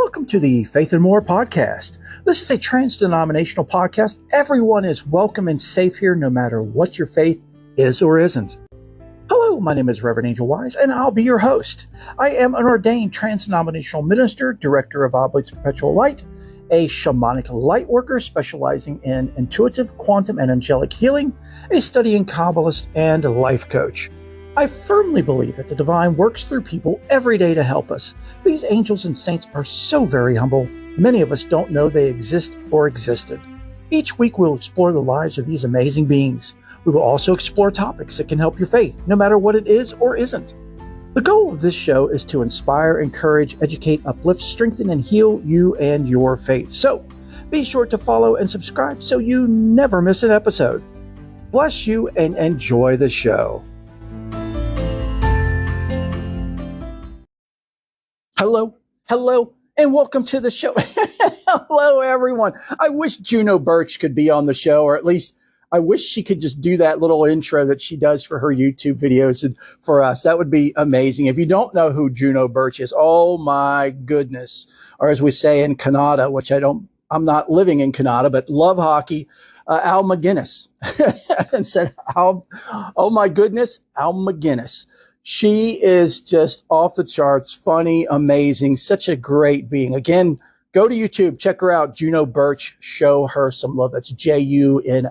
Welcome to the Faith and More podcast. This is a trans-denominational podcast. Everyone is welcome and safe here, no matter what your faith is or isn't. Hello, my name is Reverend Angel Wise, and I'll be your host. I am an ordained trans-denominational minister, director of Oblates of Perpetual Light, a shamanic light worker specializing in intuitive, quantum, and angelic healing, a studying Kabbalist, and a life coach. I firmly believe that the divine works through people every day to help us. These angels and saints are so very humble, many of us don't know they exist or existed. Each week we'll explore the lives of these amazing beings. We will also explore topics that can help your faith, no matter what it is or isn't. The goal of this show is to inspire, encourage, educate, uplift, strengthen, and heal you and your faith. So be sure to follow and subscribe so you never miss an episode. Bless you and enjoy the show. Hello, and welcome to the show. Hello, everyone. I wish Juno Birch could be on the show, or at least I wish she could just do that little intro that she does for her YouTube videos and for us. That would be amazing. If you don't know who Juno Birch is, oh my goodness. Or as we say in Canada, which I'm not living in Canada, but love hockey, Al McGuinness. And said, oh my goodness, Al McGuinness. She is just off the charts, funny, amazing, such a great being. Again, go to YouTube, check her out, Juno Birch, show her some love. That's JunoBirch,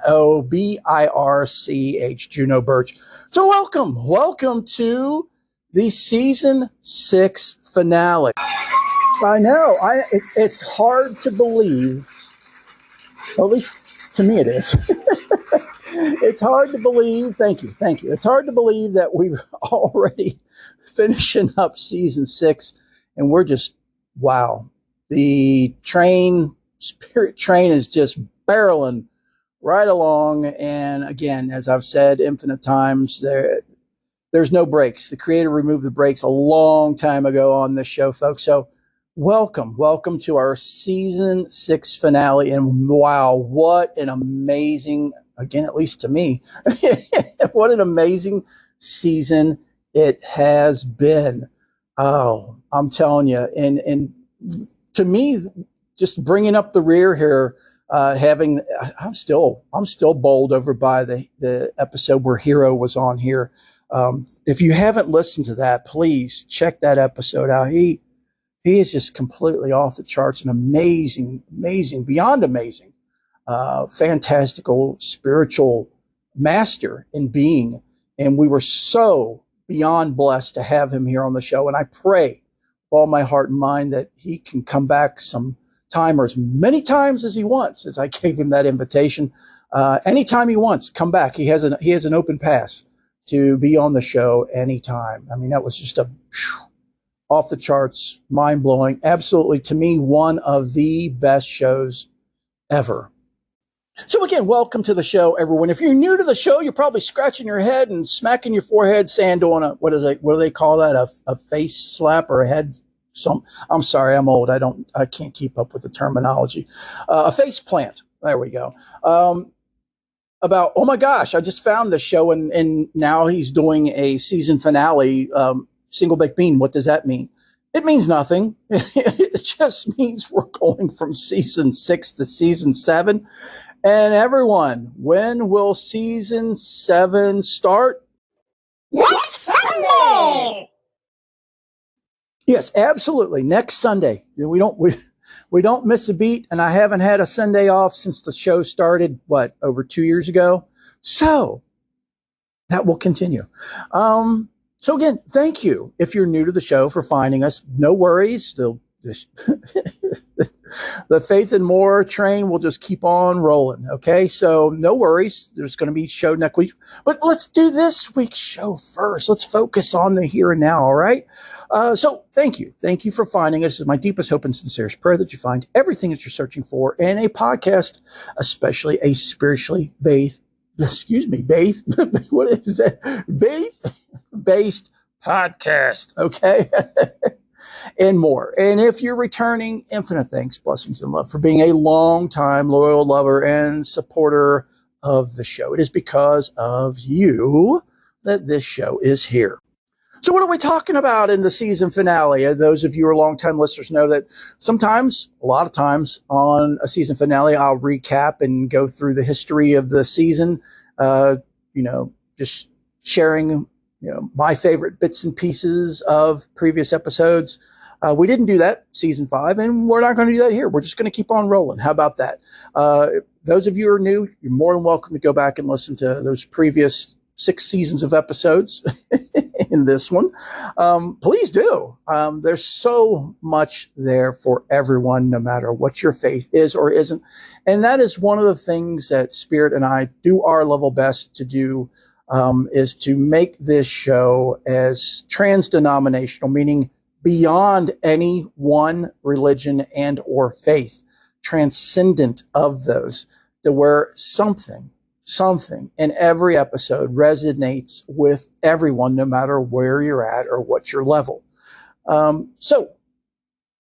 Juno Birch. So welcome to the season 6 finale. I know, it's hard to believe, at least to me it is. It's hard to believe. Thank you. It's hard to believe that we're already finishing up season 6, and we're just, wow. The spirit train is just barreling right along. And again, as I've said infinite times, there's no brakes. The Creator removed the brakes a long time ago on this show, folks. So welcome to our season 6 finale. And wow, what an amazing, again, at least to me, what an amazing season it has been. Oh, I'm telling you. And to me, just bringing up the rear here, I'm still bowled over by the episode where Hero was on here. If you haven't listened to that, please check that episode out. He is just completely off the charts and amazing, beyond amazing. Fantastical spiritual master in being. And we were so beyond blessed to have him here on the show. And I pray with all my heart and mind that he can come back some time or as many times as he wants, as I gave him that invitation. Anytime he wants, come back. He has an open pass to be on the show anytime. I mean, that was just off the charts, mind blowing. Absolutely, to me, one of the best shows ever. So again, welcome to the show, everyone. If you're new to the show, you're probably scratching your head and smacking your forehead, saying, doing what do they call that? A face slap or a head? I'm sorry, I'm old. I can't keep up with the terminology. A face plant. There we go. About, oh my gosh, I just found the show and now he's doing a season finale, single baked bean. What does that mean? It means nothing. It just means we're going from season 6 to season 7. And everyone, when will season 7 start? Next Sunday! Yes, absolutely. Next Sunday. We don't miss a beat, and I haven't had a Sunday off since the show started, over 2 years ago? So that will continue. So again, thank you if you're new to the show for finding us. No worries. The Faith and More train will just keep on rolling. Okay, so no worries. There's going to be a show next week, but let's do this week's show first. Let's focus on the here and now. All right. So thank you for finding us. It's my deepest hope and sincerest prayer that you find everything that you're searching for in a podcast, especially a spiritually based. What is that? Based podcast. Okay. And more. And if you're returning, infinite thanks, blessings, and love for being a long-time loyal lover and supporter of the show. It is because of you that this show is here. So what are we talking about in the season finale? Those of you who are longtime listeners know that sometimes, a lot of times, on a season finale, I'll recap and go through the history of the season, just sharing, my favorite bits and pieces of previous episodes. We didn't do that season 5, and we're not going to do that here. We're just going to keep on rolling. How about that? Those of you who are new, you're more than welcome to go back and listen to those previous 6 seasons of episodes in this one. Please do. There's so much there for everyone, no matter what your faith is or isn't. And that is one of the things that Spirit and I do our level best to do, is to make this show as trans-denominational, meaning beyond any one religion and or faith, transcendent of those, to where something in every episode resonates with everyone, no matter where you're at or what your level. So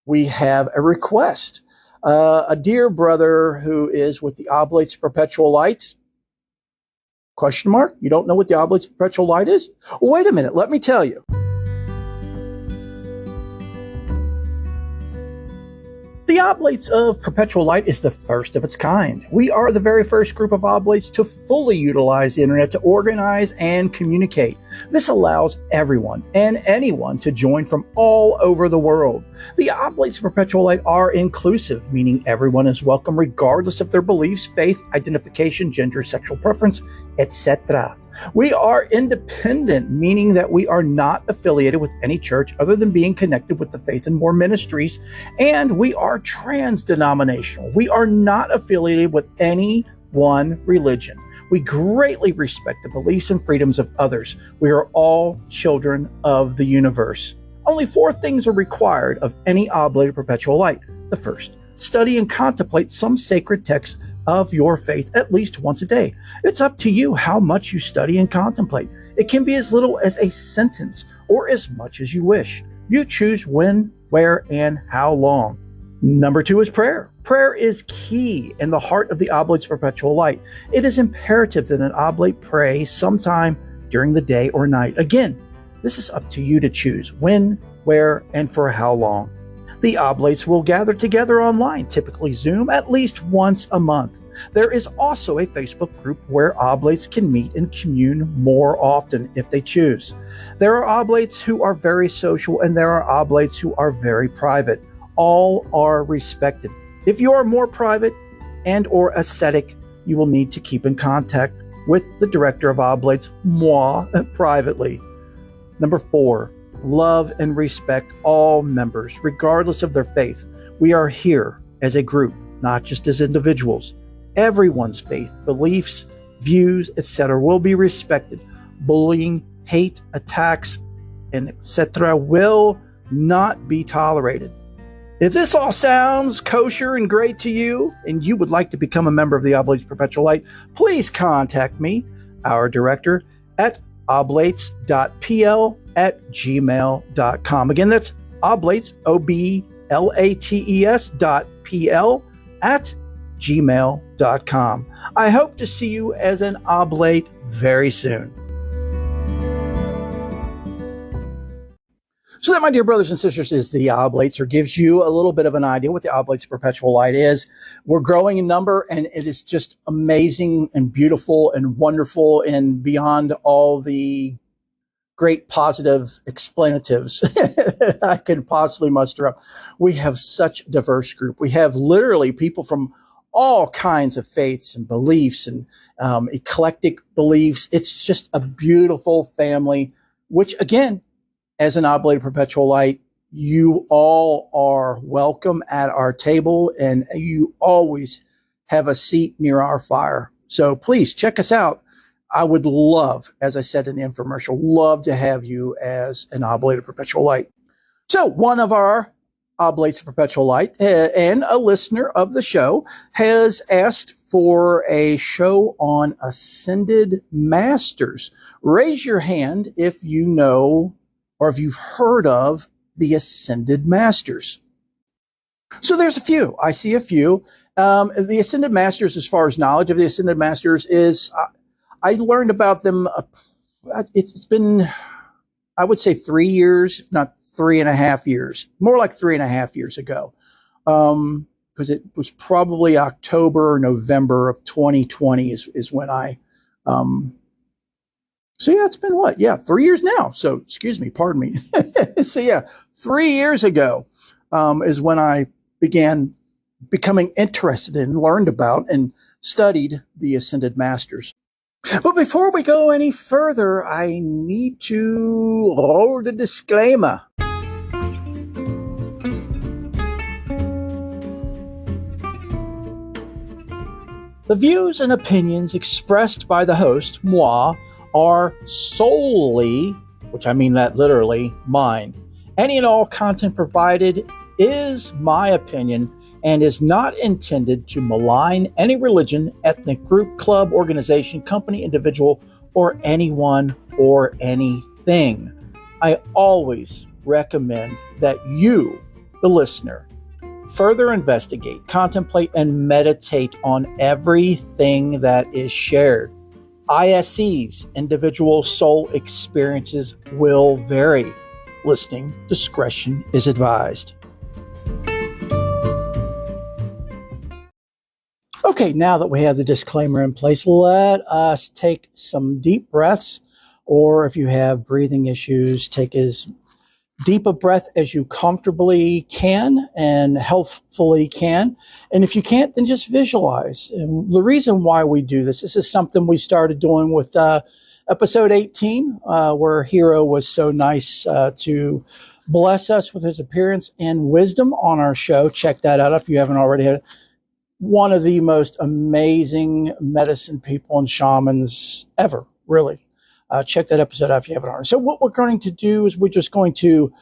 we have a request. A dear brother who is with the Oblates of Perpetual Light. Question mark? You don't know what the Oblates of Perpetual Light is? Well, wait a minute. Let me tell you. The Oblates of Perpetual Light is the first of its kind. We are the very first group of Oblates to fully utilize the internet to organize and communicate. This allows everyone and anyone to join from all over the world. The Oblates of Perpetual Light are inclusive, meaning everyone is welcome regardless of their beliefs, faith, identification, gender, sexual preference, etc. We are independent, meaning that we are not affiliated with any church other than being connected with the Faith and More ministries, and we are trans-denominational. We are not affiliated with any one religion. We greatly respect the beliefs and freedoms of others. We are all children of the universe. Only 4 things are required of any Oblate of Perpetual Light. The first, study and contemplate some sacred text of your faith at least once a day. It's up to you how much you study and contemplate. It can be as little as a sentence or as much as you wish. You choose when, where, and how long. Number 2 is prayer. Prayer is key in the heart of the Oblates of Perpetual Light. It is imperative that an Oblate pray sometime during the day or night. Again, this is up to you to choose when, where, and for how long. The Oblates will gather together online, typically Zoom, at least once a month. There is also a Facebook group where Oblates can meet and commune more often if they choose. There are Oblates who are very social, and there are Oblates who are very private. All are respected. If you are more private and or ascetic, you will need to keep in contact with the Director of Oblates, moi, privately. Number 4. Love and respect all members, regardless of their faith. We are here as a group, not just as individuals. Everyone's faith, beliefs, views, etc. will be respected. Bullying, hate, attacks, and etc. will not be tolerated. If this all sounds kosher and great to you, and you would like to become a member of the Oblates of Perpetual Light, please contact me, our director, at oblates.pl@gmail.com. Again, that's oblates, oblates.pl @gmail.com. I hope to see you as an Oblate very soon. So that, my dear brothers and sisters, is the Oblates, or gives you a little bit of an idea what the Oblates of Perpetual Light is. We're growing in number, and it is just amazing and beautiful and wonderful and beyond all the great positive explanatives that I could possibly muster up. We have such a diverse group. We have literally people from all kinds of faiths and beliefs and eclectic beliefs. It's just a beautiful family, which, again, as an Oblate of Perpetual Light, you all are welcome at our table, and you always have a seat near our fire. So please check us out. I would love, as I said in the infomercial, love to have you as an Oblate of Perpetual Light. So one of our Oblates of Perpetual Light and a listener of the show has asked for a show on Ascended Masters. Raise your hand if you know or if you've heard of the Ascended Masters. So there's a few. I see a few. The Ascended Masters, as far as knowledge of the Ascended Masters is, I learned about them. It's been I would say 3 years, if not 3.5 years, more like 3.5 years ago. Because it was probably October or November of 2020 is when I, so yeah, it's been what? Yeah, 3 years now. So excuse me, pardon me. So yeah, 3 years ago is when I began becoming interested in, learned about, and studied the Ascended Masters. But before we go any further, I need to roll the disclaimer. The views and opinions expressed by the host, moi, are solely, which I mean that literally, mine. Any and all content provided is my opinion and is not intended to malign any religion, ethnic group, club, organization, company, individual, or anyone or anything. I always recommend that you, the listener, further investigate, contemplate, and meditate on everything that is shared. ISE's individual soul experiences will vary. Listening discretion is advised. Okay, now that we have the disclaimer in place, let us take some deep breaths, or if you have breathing issues, take as deep a breath as you comfortably can and healthfully can. And if you can't, then just visualize. And the reason why we do this is something we started doing with episode 18, where Hero was so nice to bless us with his appearance and wisdom on our show. Check that out if you haven't already had it. One of the most amazing medicine people and shamans ever, really. Check that episode out if you haven't already. So what we're going to do is we're just going to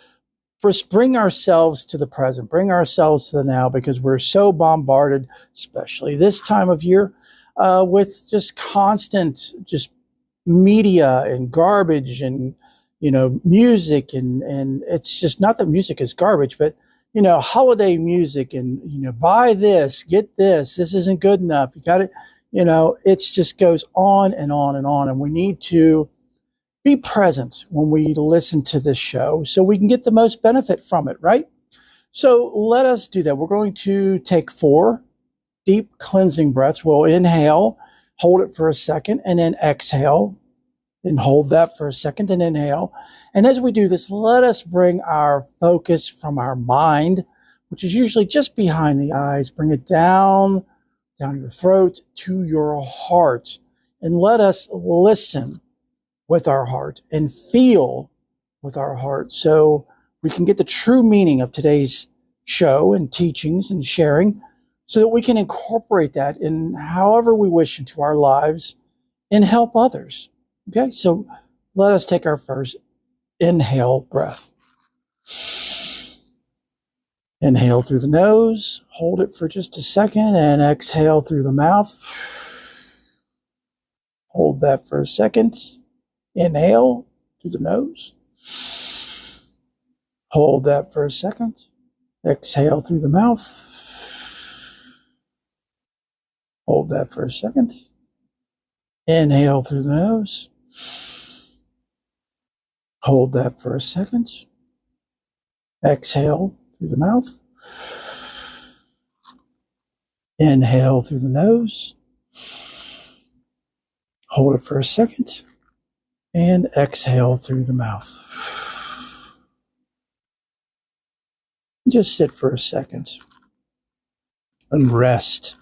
first bring ourselves to the present, bring ourselves to the now, because we're so bombarded, especially this time of year, with just constant just media and garbage and, music. And it's just not that music is garbage, but holiday music and, buy this, get this isn't good enough. You got it. It just goes on and on and on. And we need to be present when we listen to this show so we can get the most benefit from it, right? So let us do that. We're going to take 4 deep cleansing breaths. We'll inhale, hold it for a second, and then exhale. Then hold that for a second and inhale. And as we do this, let us bring our focus from our mind, which is usually just behind the eyes, bring it down your throat to your heart. And let us listen with our heart and feel with our heart so we can get the true meaning of today's show and teachings and sharing so that we can incorporate that in however we wish into our lives and help others. Okay, so let us take our first inhale breath. Inhale through the nose, hold it for just a second, and exhale through the mouth. Hold that for a second. Inhale through the nose. Hold that for a second. Exhale through the mouth. Hold that for a second. Inhale through the nose. Hold that for a second. Exhale through the mouth. Inhale through the nose. Hold it for a second. And exhale through the mouth. Just sit for a second and rest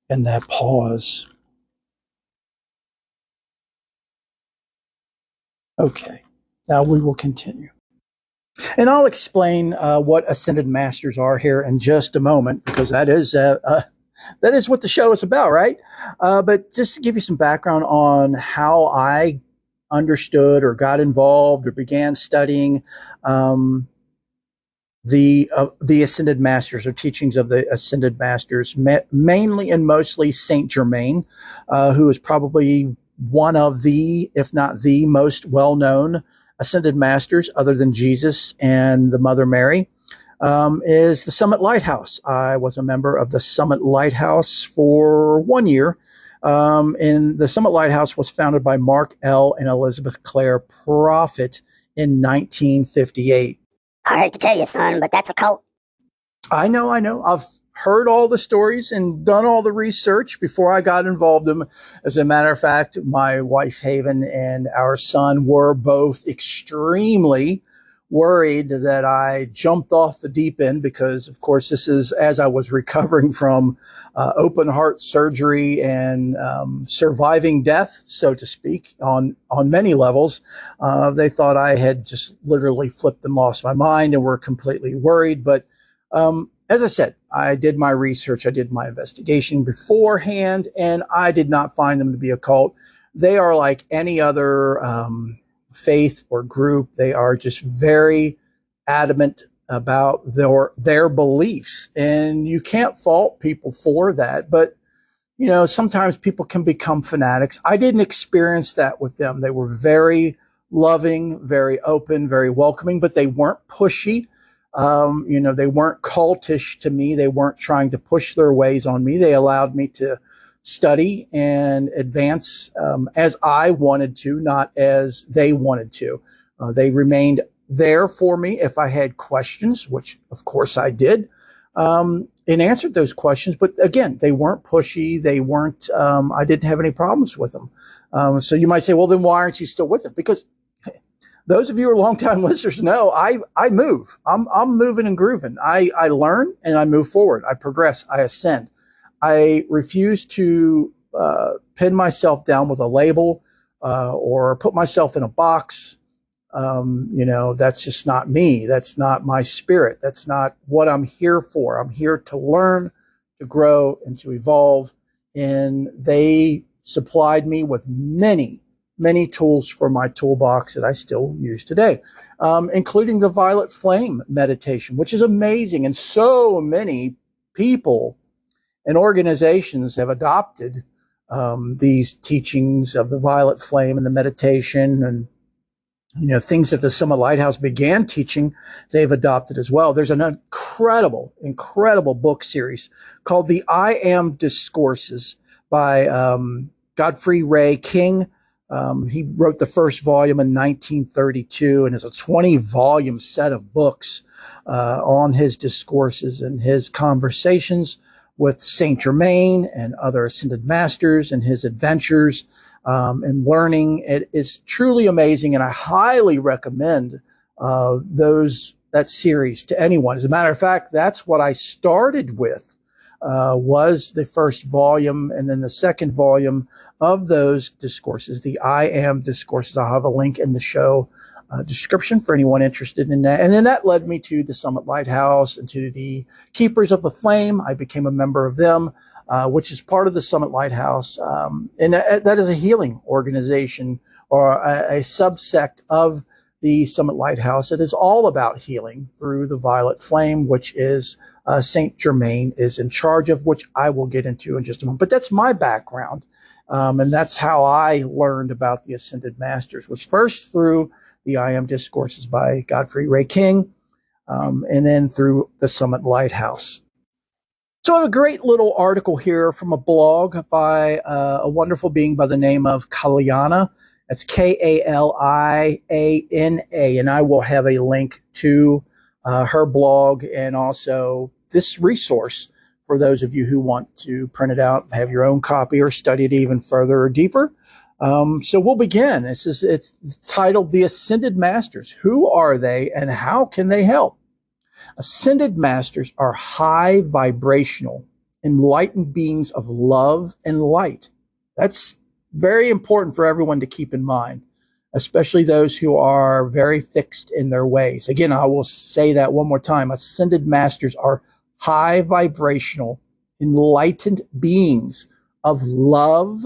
in that pause. Okay, now we will continue. And I'll explain what Ascended Masters are here in just a moment, because that is what the show is about, right? But just to give you some background on how I understood or got involved or began studying the Ascended Masters or teachings of the Ascended Masters, mainly and mostly Saint Germain, who is probably one of the, if not the most well-known Ascended Masters, other than Jesus and the Mother Mary, is the Summit Lighthouse. I was a member of the Summit Lighthouse for 1 year. And the Summit Lighthouse was founded by Mark L. and Elizabeth Clare Prophet in 1958. I hate to tell you, son, but that's a cult. I know. I've heard all the stories and done all the research before I got involved in them. As a matter of fact, my wife Haven and our son were both extremely worried that I jumped off the deep end because, of course, this is as I was recovering from open heart surgery and surviving death, so to speak, on many levels. They thought I had just literally flipped and lost my mind and were completely worried. But as I said, I did my research, I did my investigation beforehand, and I did not find them to be a cult. They are like any other faith or group. They are just very adamant about their beliefs, and you can't fault people for that. But you know, sometimes people can become fanatics. I didn't experience that with them. They were very loving, very open, very welcoming, but they weren't pushy. You know, they weren't cultish to me. They weren't trying to push their ways on me. They allowed me to study and advance as I wanted to, not as they wanted to. They remained there for me if I had questions, which of course I did, and answered those questions. But again, they weren't pushy. They weren't, I didn't have any problems with them. So you might say, well, then why aren't you still with them? Because those of you who are longtime listeners know I move. I'm moving and grooving. I learn and I move forward. I progress. I ascend. I refuse to pin myself down with a label or put myself in a box. You know, that's just not me. That's not my spirit. That's not what I'm here for. I'm here to learn, to grow, and to evolve. And they supplied me with many tools for my toolbox that I still use today, including the violet flame meditation, which is amazing. And so many people and organizations have adopted these teachings of the violet flame and the meditation and, you know, things that the Summit Lighthouse began teaching, they've adopted as well. There's an incredible book series called the I Am Discourses by Godfrey Ray King. He wrote the first volume in 1932 and has a 20-volume set of books on his discourses and his conversations with Saint Germain and other ascended masters and his adventures and learning. It is truly amazing, and I highly recommend that series to anyone. As a matter of fact, that's what I started with, was the first volume, and then the second volume of those discourses, the I Am Discourses. I'll have a link in the show description for anyone interested in that. And then that led me to the Summit Lighthouse and to the Keepers of the Flame. I became a member of them, which is part of the Summit Lighthouse. And that is a healing organization or a subsect of the Summit Lighthouse. It is all about healing through the violet flame, which is Saint Germain is in charge of, which I will get into in just a moment. But that's my background. And that's how I learned about the Ascended Masters, was first through the I Am Discourses by Godfrey Ray King, and then through the Summit Lighthouse. So I have a great little article here from a blog by a wonderful being by the name of Kaliana. That's Kaliana, and I will have a link to her blog and also this resource for those of you who want to print it out, have your own copy, or study it even further or deeper. So we'll begin. It's titled The Ascended Masters. Who are they and how can they help? Ascended Masters are high vibrational, enlightened beings of love and light. That's very important for everyone to keep in mind, especially those who are very fixed in their ways. Again, I will say that one more time. Ascended Masters are high vibrational, enlightened beings of love,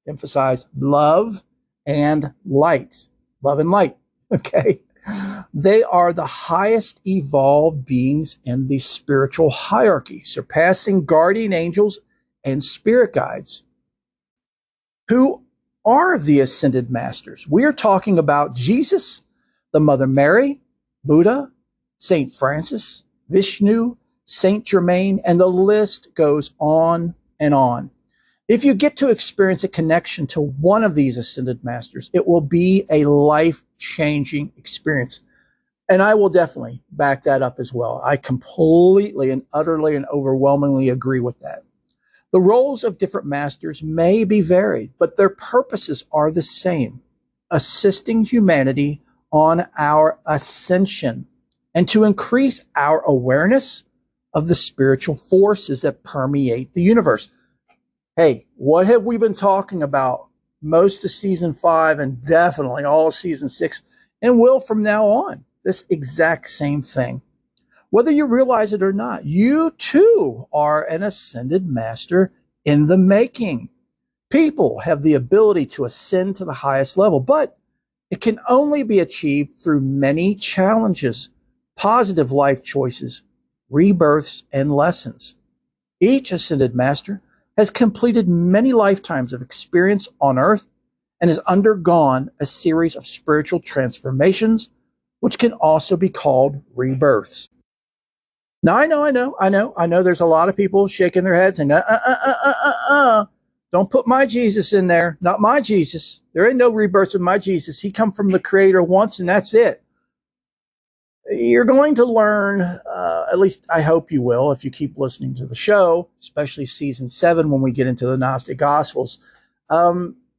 emphasize love and light. Love and light, okay? They are the highest evolved beings in the spiritual hierarchy, surpassing guardian angels and spirit guides. Who are the Ascended Masters? We are talking about Jesus, the Mother Mary, Buddha, Saint Francis, Vishnu, Saint Germain, and the list goes on and on. If you get to experience a connection to one of these ascended masters, it will be a life-changing experience. And I will definitely back that up as well. I completely and utterly and overwhelmingly agree with that. The roles of different masters may be varied, but their purposes are the same: assisting humanity on our ascension and to increase our awareness of the spiritual forces that permeate the universe. Hey, what have we been talking about most of season 5 and definitely all of season 6 and will from now on? This exact same thing. Whether you realize it or not, you too are an ascended master in the making. People have the ability to ascend to the highest level, but it can only be achieved through many challenges, positive life choices, rebirths, and lessons. Each ascended master has completed many lifetimes of experience on earth and has undergone a series of spiritual transformations, which can also be called rebirths. Now, I know there's a lot of people shaking their heads and, don't put my Jesus in there. Not my Jesus. There ain't no rebirths with my Jesus. He come from the Creator once and that's it. You're going to learn, at least I hope you will, if you keep listening to the show, especially season 7 when we get into the Gnostic Gospels.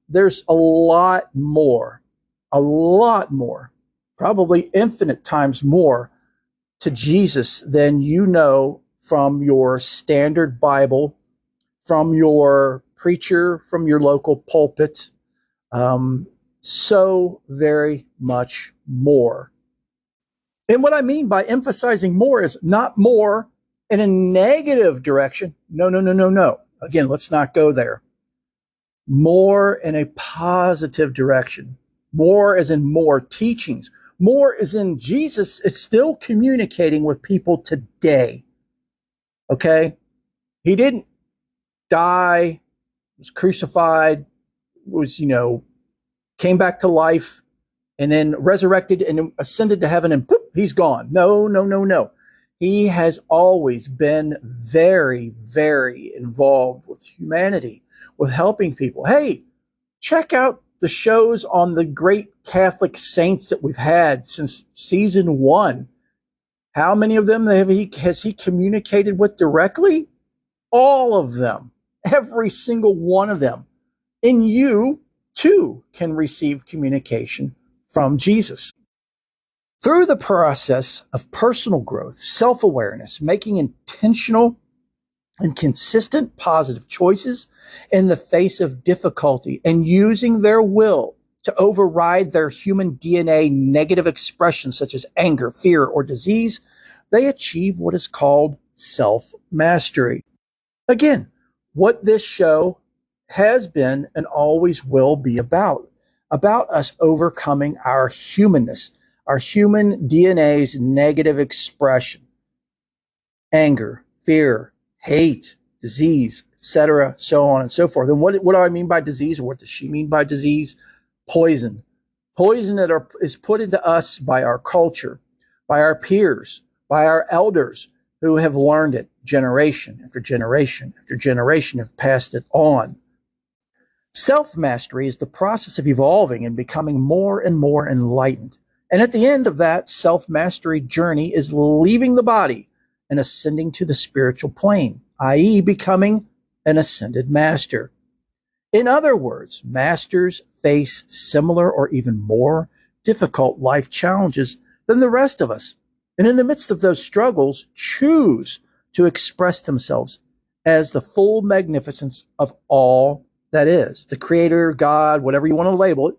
There's a lot more, probably infinite times more to Jesus than you know from your standard Bible, from your preacher, from your local pulpit. So very much more. And what I mean by emphasizing more is not more in a negative direction. No. Again, let's not go there. More in a positive direction. More as in more teachings. More as in Jesus is still communicating with people today. Okay? He didn't die, was crucified, came back to life, and then resurrected and ascended to heaven and poof, he's gone. No. He has always been very, very involved with humanity, with helping people. Hey, check out the shows on the great Catholic saints that we've had since season 1. How many of them has he communicated with directly? All of them. Every single one of them. And you, too, can receive communication from Jesus. Through the process of personal growth, self-awareness, making intentional and consistent positive choices in the face of difficulty, and using their will to override their human DNA negative expressions such as anger, fear, or disease, they achieve what is called self-mastery. Again, what this show has been and always will be about us overcoming our humanness, our human DNA's negative expression, anger, fear, hate, disease, etc., so on and so forth. And what do I mean by disease, or what does she mean by disease? Poison. Poison that is put into us by our culture, by our peers, by our elders who have learned it generation after generation after generation, have passed it on. Self-mastery is the process of evolving and becoming more and more enlightened. And at the end of that self-mastery journey is leaving the body and ascending to the spiritual plane, i.e., becoming an ascended master. In other words, masters face similar or even more difficult life challenges than the rest of us. And in the midst of those struggles, choose to express themselves as the full magnificence of all that is, the Creator, God, whatever you want to label it.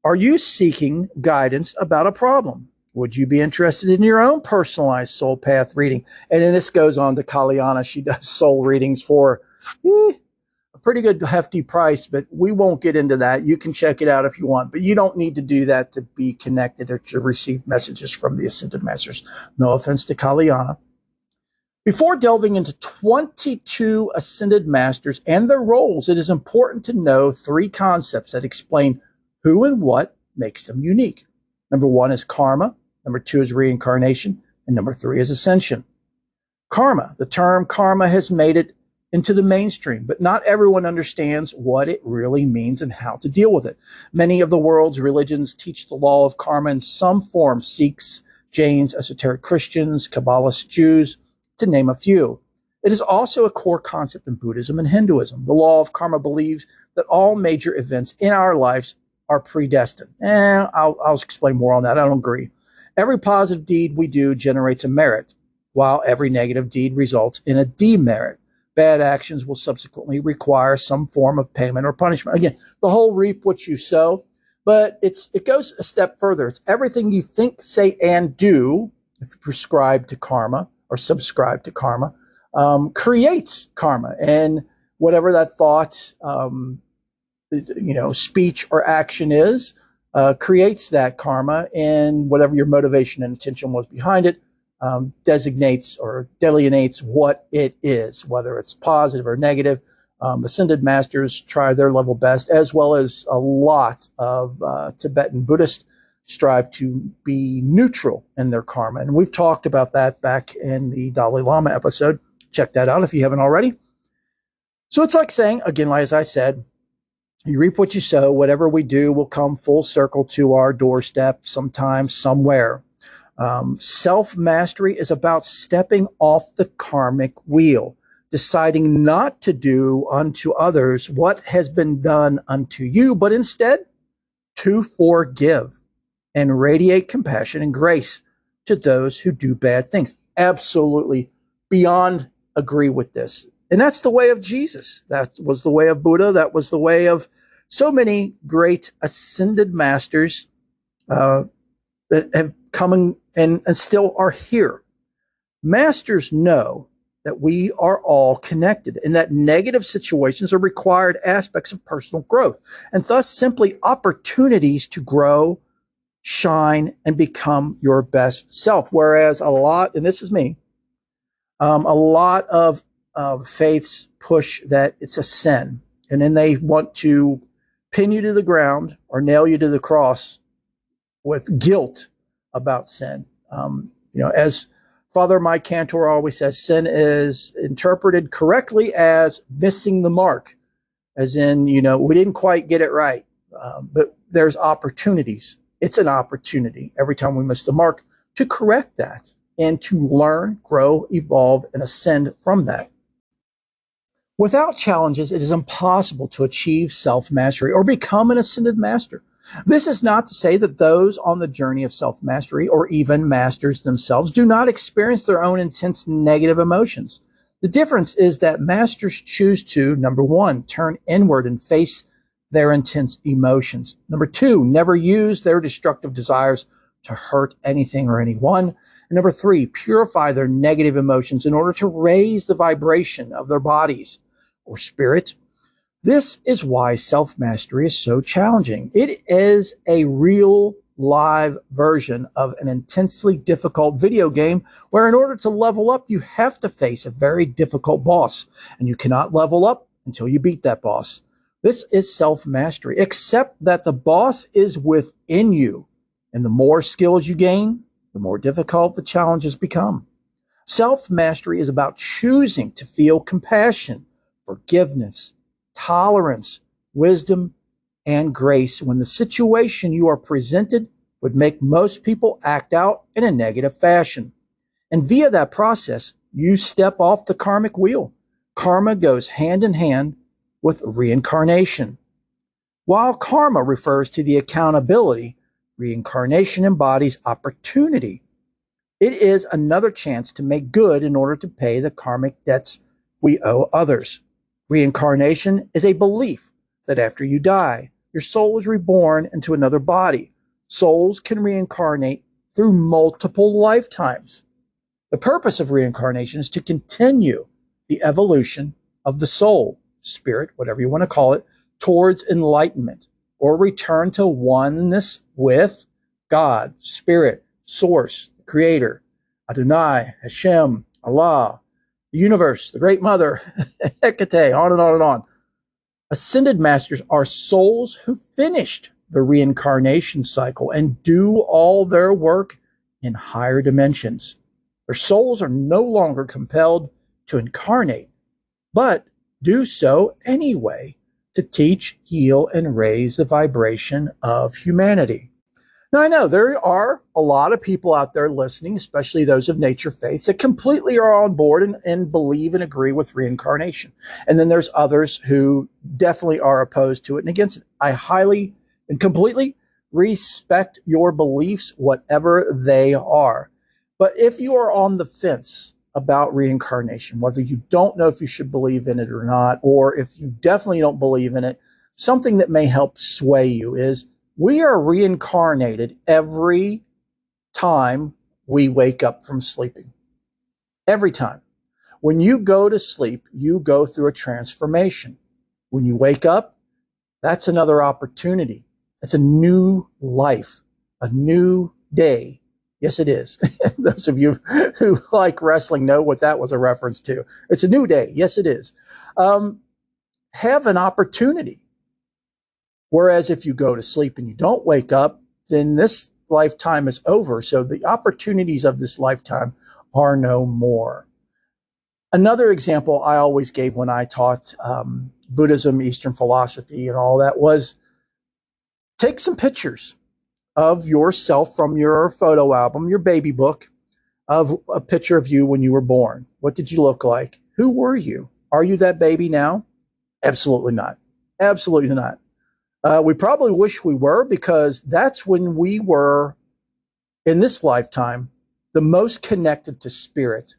Are you seeking guidance about a problem? Would you be interested in your own personalized soul path reading? And then this goes on to Kalyana. She does soul readings for a pretty good hefty price, but we won't get into that. You can check it out if you want, but you don't need to do that to be connected or to receive messages from the Ascended Masters. No offense to Kalyana. Before delving into 22 Ascended Masters and their roles, it is important to know 3 concepts that explain who and what makes them unique. Number 1 is karma. Number 2 is reincarnation. And number 3 is ascension. Karma. The term karma has made it into the mainstream, but not everyone understands what it really means and how to deal with it. Many of the world's religions teach the law of karma in some form: Sikhs, Jains, esoteric Christians, Kabbalist Jews, to name a few. It is also a core concept in Buddhism and Hinduism. The law of karma believes that all major events in our lives are predestined. I'll explain more on that. I don't agree. Every positive deed we do generates a merit, while every negative deed results in a demerit. Bad actions will subsequently require some form of payment or punishment. Again, the whole reap what you sow, but it goes a step further. It's everything you think, say, and do, if you prescribe to karma or subscribe to karma, creates karma. And whatever that thought, speech or action is, creates that karma, and whatever your motivation and intention was behind it, designates or delineates what it is, whether it's positive or negative. Ascended masters try their level best, as well as a lot of Tibetan Buddhists strive to be neutral in their karma. And we've talked about that back in the Dalai Lama episode. Check that out if you haven't already. So it's like saying, again, as I said, you reap what you sow. Whatever we do will come full circle to our doorstep sometime, somewhere. Self-mastery is about stepping off the karmic wheel, deciding not to do unto others what has been done unto you, but instead to forgive and radiate compassion and grace to those who do bad things. Absolutely beyond agree with this. And that's the way of Jesus. That was the way of Buddha. That was the way of so many great ascended masters that have come and still are here. Masters know that we are all connected and that negative situations are required aspects of personal growth, and thus simply opportunities to grow, shine, and become your best self. Whereas a lot, and this is me, a lot of faiths push that it's a sin, and then they want to pin you to the ground or nail you to the cross with guilt about sin. As Father Mike Cantor always says, sin is interpreted correctly as missing the mark, as in, we didn't quite get it right. But there's opportunities. It's an opportunity every time we miss the mark to correct that and to learn, grow, evolve, and ascend from that. Without challenges, it is impossible to achieve self-mastery or become an ascended master. This is not to say that those on the journey of self-mastery, or even masters themselves, do not experience their own intense negative emotions. The difference is that masters choose to, number one, turn inward and face their intense emotions. Number two, never use their destructive desires to hurt anything or anyone. And number three, purify their negative emotions in order to raise the vibration of their bodies or spirit. This is why self-mastery is so challenging. It is a real live version of an intensely difficult video game where in order to level up, you have to face a very difficult boss, and you cannot level up until you beat that boss. This is self-mastery, except that the boss is within you, and the more skills you gain, the more difficult the challenges become. Self-mastery is about choosing to feel compassion, forgiveness, tolerance, wisdom, and grace when the situation you are presented would make most people act out in a negative fashion. And via that process, you step off the karmic wheel. Karma goes hand in hand with reincarnation. While karma refers to the accountability, reincarnation embodies opportunity. It is another chance to make good in order to pay the karmic debts we owe others. Reincarnation is a belief that after you die, your soul is reborn into another body. Souls can reincarnate through multiple lifetimes. The purpose of reincarnation is to continue the evolution of the soul, spirit, whatever you want to call it, towards enlightenment or return to oneness with God, Spirit, Source, Creator, Adonai, Hashem, Allah, the universe, the Great Mother, Hecate, on and on and on. Ascended masters are souls who finished the reincarnation cycle and do all their work in higher dimensions. Their souls are no longer compelled to incarnate but do so anyway to teach, heal, and raise the vibration of humanity. Now, I know there are a lot of people out there listening, especially those of nature faiths, that completely are on board and believe and agree with reincarnation. And then there's others who definitely are opposed to it and against it. I highly and completely respect your beliefs, whatever they are. But if you are on the fence about reincarnation, whether you don't know if you should believe in it or not, or if you definitely don't believe in it, something that may help sway you is we are reincarnated every time we wake up from sleeping. Every time. When you go to sleep, you go through a transformation. When you wake up, that's another opportunity. It's a new life, a new day. Yes, it is. Those of you who like wrestling know what that was a reference to. It's a new day. Yes, it is. Have an opportunity. Whereas if you go to sleep and you don't wake up, then this lifetime is over. So the opportunities of this lifetime are no more. Another example I always gave when I taught Buddhism, Eastern philosophy, and all that was take some pictures of yourself from your photo album, your baby book, of a picture of you when you were born. What did you look like? Who were you? Are you that baby now? Absolutely not. Absolutely not. We probably wish we were, because that's when we were, in this lifetime, the most connected to spirit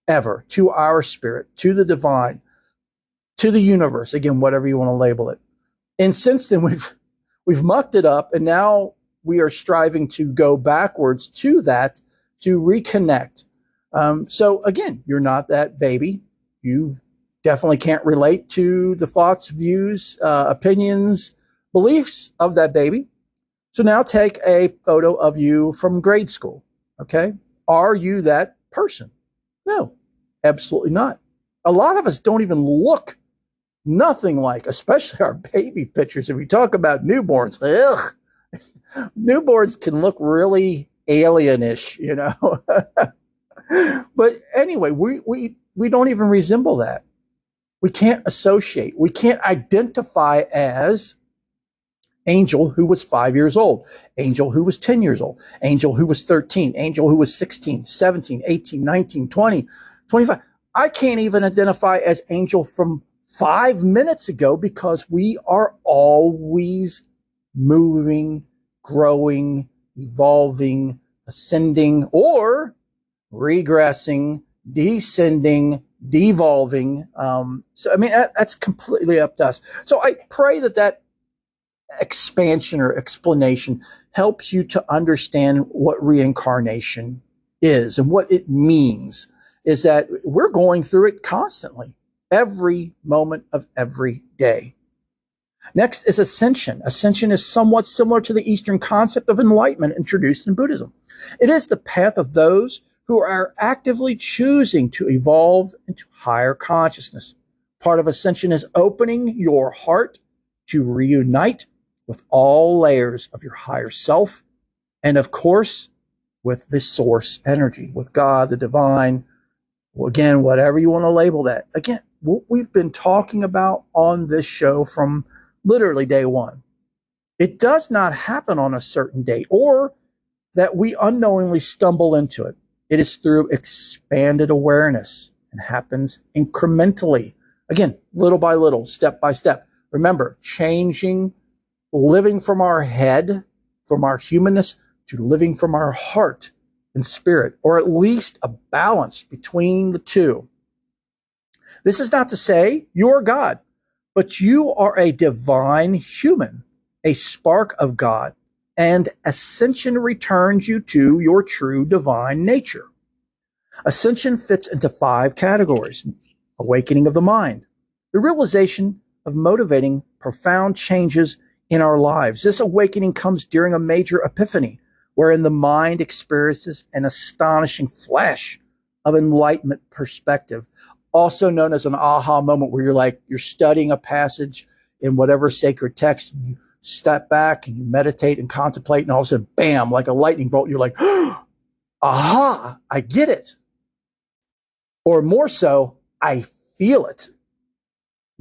ever, to our spirit, to the divine, to the universe, again, whatever you want to label it. And since then, we've mucked it up, and now we are striving to go backwards to that, to reconnect. So again, you're not that baby. You definitely can't relate to the thoughts, views, opinions, beliefs of that baby. So now take a photo of you from grade school. Okay. Are you that person? No, absolutely not. A lot of us don't even look nothing like, especially our baby pictures. If we talk about newborns, newborns can look really alienish, you know. But anyway, we don't even resemble that. We can't associate. We can't identify as Angel, who was 5 years old, Angel, who was 10 years old, Angel, who was 13, Angel, who was 16, 17, 18, 19, 20, 25. I can't even identify as Angel from 5 minutes ago, because we are always moving, growing, evolving, ascending, or regressing, descending, devolving. So, I mean, that's completely up to us. So I pray that expansion or explanation helps you to understand what reincarnation is and what it means. Is that we're going through it constantly, every moment of every day. Next is ascension. Ascension is somewhat similar to the Eastern concept of enlightenment introduced in Buddhism. It is the path of those who are actively choosing to evolve into higher consciousness. Part of ascension is opening your heart to reunite with all layers of your higher self, and of course, with the source energy, with God, the divine, again, whatever you want to label that. Again, what we've been talking about on this show from literally day one. It does not happen on a certain date, or that we unknowingly stumble into it. It is through expanded awareness and happens incrementally. Again, little by little, step by step. Remember, living from our head, from our humanness, to living from our heart and spirit, or at least a balance between the two. This is not to say you are God, but you are a divine human, a spark of God, and ascension returns you to your true divine nature. Ascension fits into 5 categories: awakening of the mind, the realization of motivating profound changes in our lives. This awakening comes during a major epiphany, wherein the mind experiences an astonishing flash of enlightenment perspective, also known as an aha moment, where you're studying a passage in whatever sacred text, and you step back and you meditate and contemplate, and all of a sudden, bam, like a lightning bolt, you're like, aha, I get it. Or more so, I feel it.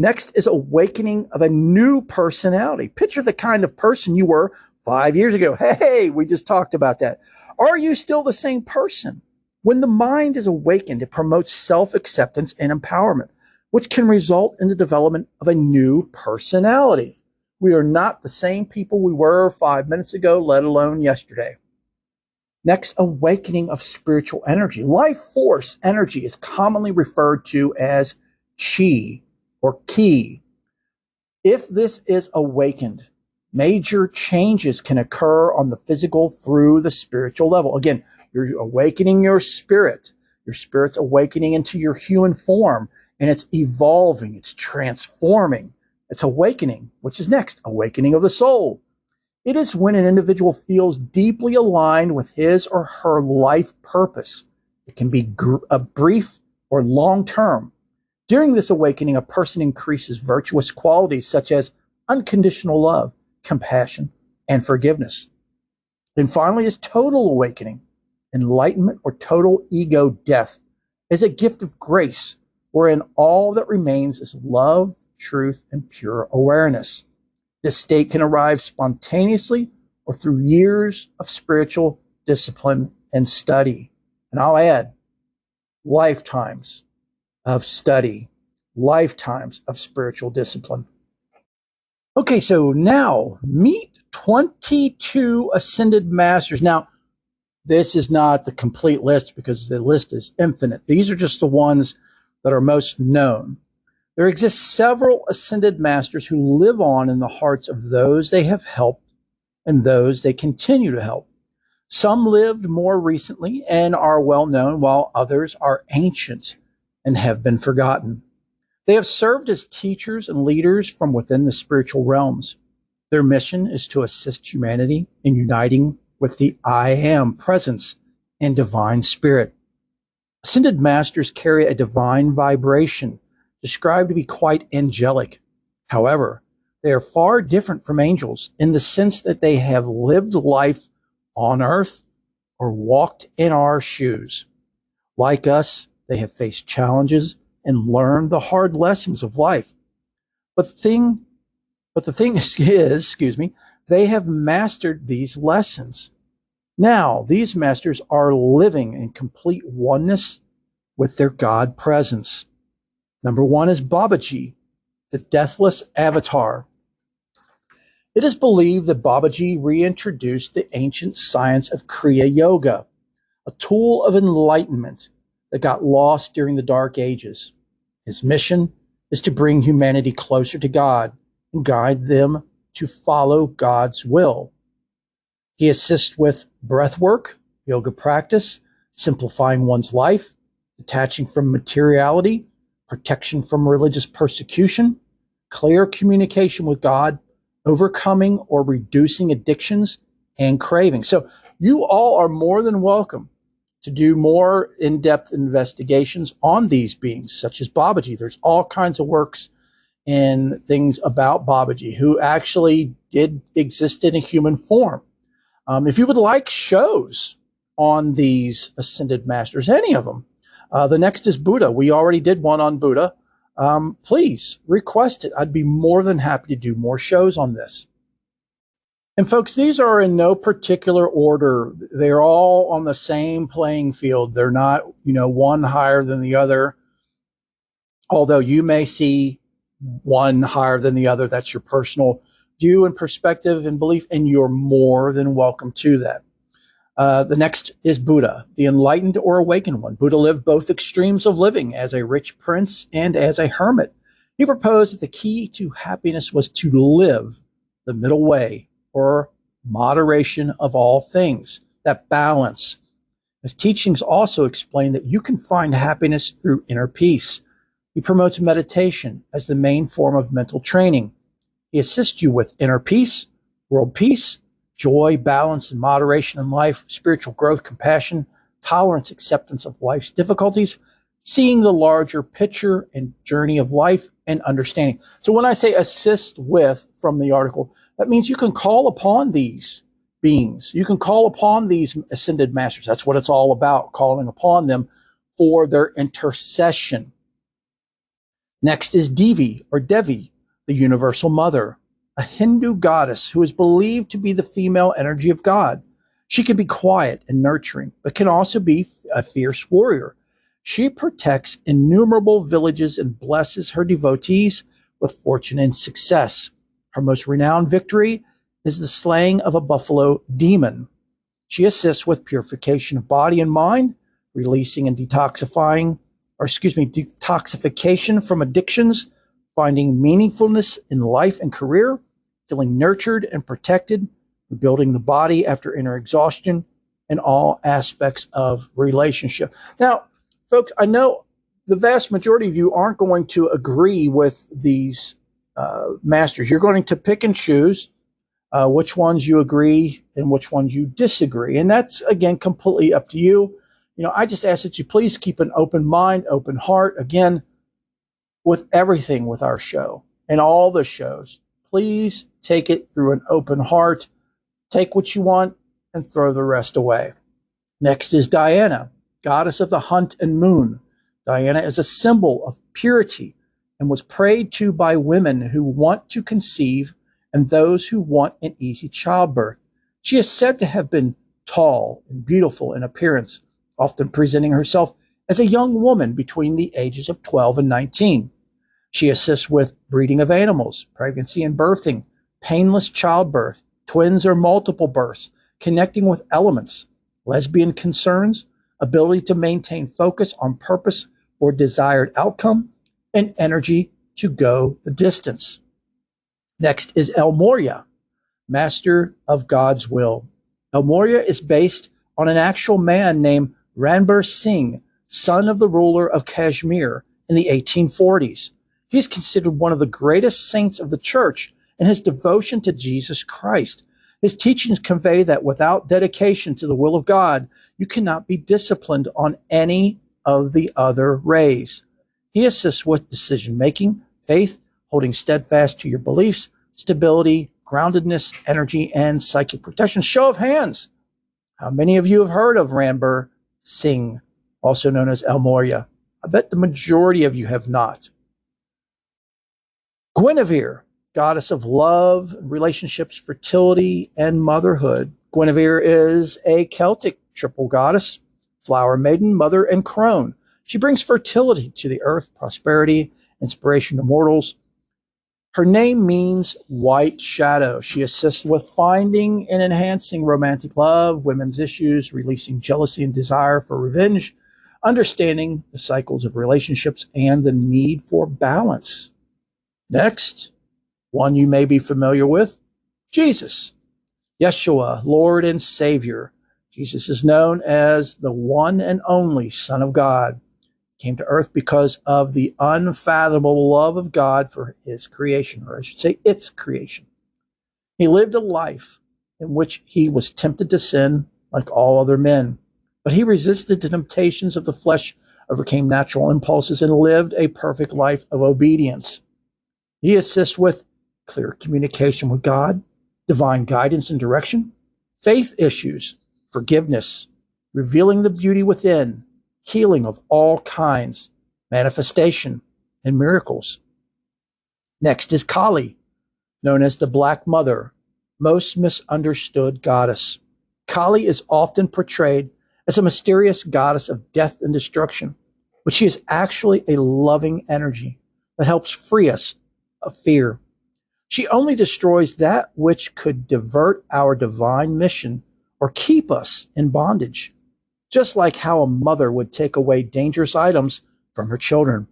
Next is awakening of a new personality. Picture the kind of person you were 5 years ago. Hey, we just talked about that. Are you still the same person? When the mind is awakened, it promotes self-acceptance and empowerment, which can result in the development of a new personality. We are not the same people we were 5 minutes ago, let alone yesterday. Next, awakening of spiritual energy. Life force energy is commonly referred to as chi or ki. If this is awakened, major changes can occur on the physical through the spiritual level. Again, you're awakening your spirit. Your spirit's awakening into your human form, and it's evolving, it's transforming. It's awakening, which is next, awakening of the soul. It is when an individual feels deeply aligned with his or her life purpose. It can be a brief or long term. During this awakening, a person increases virtuous qualities such as unconditional love, compassion, and forgiveness. And finally is total awakening. Enlightenment or total ego death is a gift of grace wherein all that remains is love, truth, and pure awareness. This state can arrive spontaneously or through years of spiritual discipline and study. And I'll add, lifetimes of study, lifetimes of spiritual discipline. Okay, so now meet 22 ascended masters. Now, this is not the complete list because the list is infinite. These are just the ones that are most known. There exist several ascended masters who live on in the hearts of those they have helped and those they continue to help. Some lived more recently and are well known, while others are ancient and have been forgotten. They have served as teachers and leaders from within the spiritual realms. Their mission is to assist humanity in uniting with the I Am presence and divine spirit. Ascended masters carry a divine vibration, described to be quite angelic. However, they are far different from angels in the sense that they have lived life on earth or walked in our shoes. Like us, they have faced challenges and learned the hard lessons of life. But the thing is, they have mastered these lessons. Now, these masters are living in complete oneness with their God presence. Number one is Babaji, the deathless avatar. It is believed that Babaji reintroduced the ancient science of Kriya Yoga, a tool of enlightenment that got lost during the Dark Ages. His mission is to bring humanity closer to God and guide them to follow God's will. He assists with breath work, yoga practice, simplifying one's life, detaching from materiality, protection from religious persecution, clear communication with God, overcoming or reducing addictions and cravings. So you all are more than welcome to do more in-depth investigations on these beings, such as Babaji. There's all kinds of works and things about Babaji, who actually did exist in a human form. If you would like shows on these ascended masters, any of them, the next is Buddha. We already did one on Buddha. Please request it. I'd be more than happy to do more shows on this. And folks, these are in no particular order. They're all on the same playing field. They're not, one higher than the other. Although you may see one higher than the other, that's your personal view and perspective and belief, and you're more than welcome to that. The next is Buddha, the enlightened or awakened one. Buddha lived both extremes of living, as a rich prince and as a hermit. He proposed that the key to happiness was to live the middle way, or moderation of all things, that balance. His teachings also explain that you can find happiness through inner peace. He promotes meditation as the main form of mental training. He assists you with inner peace, world peace, joy, balance, and moderation in life, spiritual growth, compassion, tolerance, acceptance of life's difficulties, seeing the larger picture and journey of life, and understanding. So when I say assist with from the article, that means you can call upon these beings. You can call upon these ascended masters. That's what it's all about, calling upon them for their intercession. Next is Devi or Devi, the universal mother, a Hindu goddess who is believed to be the female energy of God. She can be quiet and nurturing, but can also be a fierce warrior. She protects innumerable villages and blesses her devotees with fortune and success. Her most renowned victory is the slaying of a buffalo demon. She assists with purification of body and mind, releasing and detoxification from addictions, finding meaningfulness in life and career, feeling nurtured and protected, rebuilding the body after inner exhaustion, and all aspects of relationship. Now, folks, I know the vast majority of you aren't going to agree with these masters. You're going to pick and choose which ones you agree and which ones you disagree. And that's, again, completely up to you. I just ask that you please keep an open mind, open heart, again, with everything with our show and all the shows. Please take it through an open heart. Take what you want and throw the rest away. Next is Diana, goddess of the hunt and moon. Diana is a symbol of purity and was prayed to by women who want to conceive and those who want an easy childbirth. She is said to have been tall and beautiful in appearance, often presenting herself as a young woman between the ages of 12 and 19. She assists with breeding of animals, pregnancy and birthing, painless childbirth, twins or multiple births, connecting with elements, lesbian concerns, ability to maintain focus on purpose or desired outcome, and energy to go the distance. Next is El Morya, master of God's will. El Morya is based on an actual man named Ranbir Singh, son of the ruler of Kashmir in the 1840s. He is considered one of the greatest saints of the church in his devotion to Jesus Christ. His teachings convey that without dedication to the will of God, you cannot be disciplined on any of the other rays. He assists with decision-making, faith, holding steadfast to your beliefs, stability, groundedness, energy, and psychic protection. Show of hands. How many of you have heard of Ranbir Singh, also known as El Morya? I bet the majority of you have not. Guinevere, goddess of love, relationships, fertility, and motherhood. Guinevere is a Celtic triple goddess, flower maiden, mother, and crone. She brings fertility to the earth, prosperity, inspiration to mortals. Her name means white shadow. She assists with finding and enhancing romantic love, women's issues, releasing jealousy and desire for revenge, understanding the cycles of relationships, and the need for balance. Next, one you may be familiar with, Jesus, Yeshua, Lord and Savior. Jesus is known as the one and only Son of God. He came to earth because of the unfathomable love of God for his creation, or I should say its creation. He lived a life in which he was tempted to sin like all other men, but he resisted the temptations of the flesh, overcame natural impulses, and lived a perfect life of obedience. He assists with clear communication with God, divine guidance and direction, faith issues, forgiveness, revealing the beauty within, healing of all kinds, manifestation, and miracles. Next is Kali, known as the Black Mother, most misunderstood goddess. Kali is often portrayed as a mysterious goddess of death and destruction, but she is actually a loving energy that helps free us of fear. She only destroys that which could divert our divine mission or keep us in bondage, just like how a mother would take away dangerous items from her children.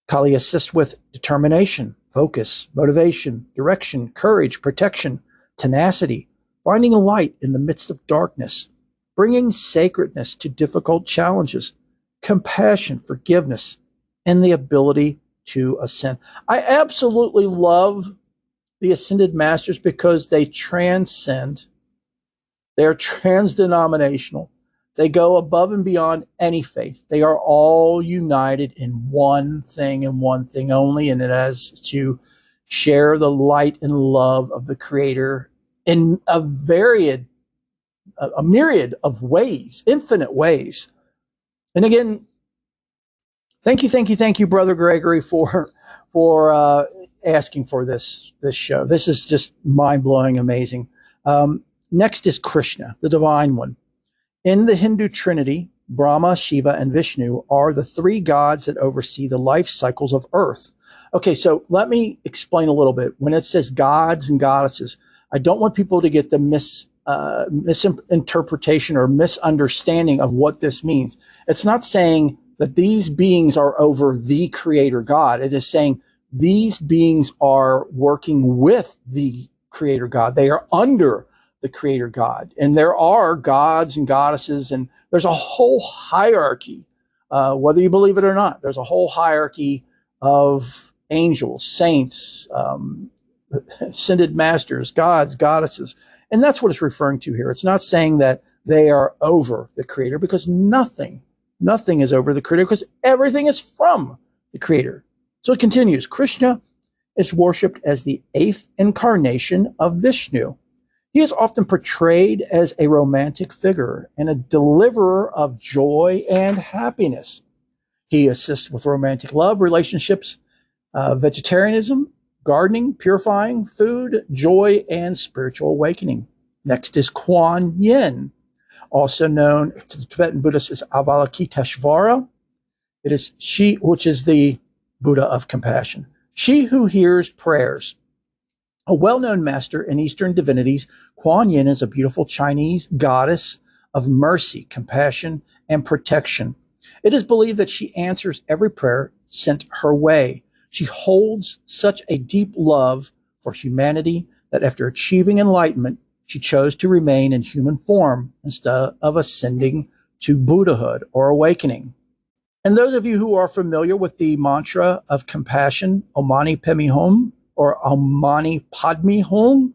Kali assists with determination, focus, motivation, direction, courage, protection, tenacity, finding light in the midst of darkness, bringing sacredness to difficult challenges, compassion, forgiveness, and the ability to ascend. I absolutely love the Ascended Masters because they transcend. They're trans-denominational. They go above and beyond any faith. They are all united in one thing and one thing only, and it is to share the light and love of the Creator in a myriad of ways, infinite ways. And again, Thank you, Brother Gregory, for asking for this show. This is just mind blowing, amazing. Next is Krishna, the Divine One. In the Hindu Trinity, Brahma, Shiva, and Vishnu are the three gods that oversee the life cycles of Earth. Okay, so let me explain a little bit. When it says gods and goddesses, I don't want people to get the misinterpretation or misunderstanding of what this means. It's not saying that these beings are over the Creator God. It is saying these beings are working with the Creator God. They are under the Creator God. And there are gods and goddesses, and there's a whole hierarchy, whether you believe it or not. There's a whole hierarchy of angels, saints, ascended masters, gods, goddesses. And that's what it's referring to here. It's not saying that they are over the Creator, because nothing is over the Creator, because everything is from the Creator. So it continues. Krishna is worshipped as the eighth incarnation of Vishnu. He is often portrayed as a romantic figure and a deliverer of joy and happiness. He assists with romantic love, relationships, vegetarianism, gardening, purifying, food, joy, and spiritual awakening. Next is Kuan Yin, also known to the Tibetan Buddhists as Avalokiteshvara. It is she, which is the Buddha of compassion. She who hears prayers. A well-known master in Eastern divinities, Kuan Yin is a beautiful Chinese goddess of mercy, compassion, and protection. It is believed that she answers every prayer sent her way. She holds such a deep love for humanity that after achieving enlightenment, she chose to remain in human form instead of ascending to Buddhahood or awakening. And those of you who are familiar with the mantra of compassion, Om Mani Padme Hum, or Om Mani Padme Hum,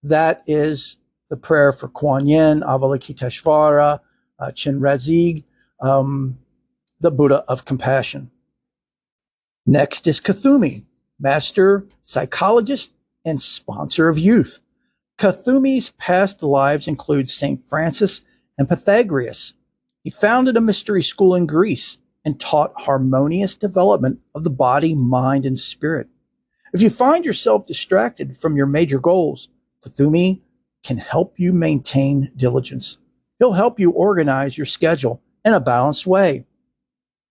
that is the prayer for Kuan Yin, Avalokiteshvara, Chenrezig, the Buddha of compassion. Next is Kuthumi, master psychologist and sponsor of youth. Kuthumi's past lives include St. Francis and Pythagoras. He founded a mystery school in Greece and taught harmonious development of the body, mind, and spirit. If you find yourself distracted from your major goals, Kuthumi can help you maintain diligence. He'll help you organize your schedule in a balanced way.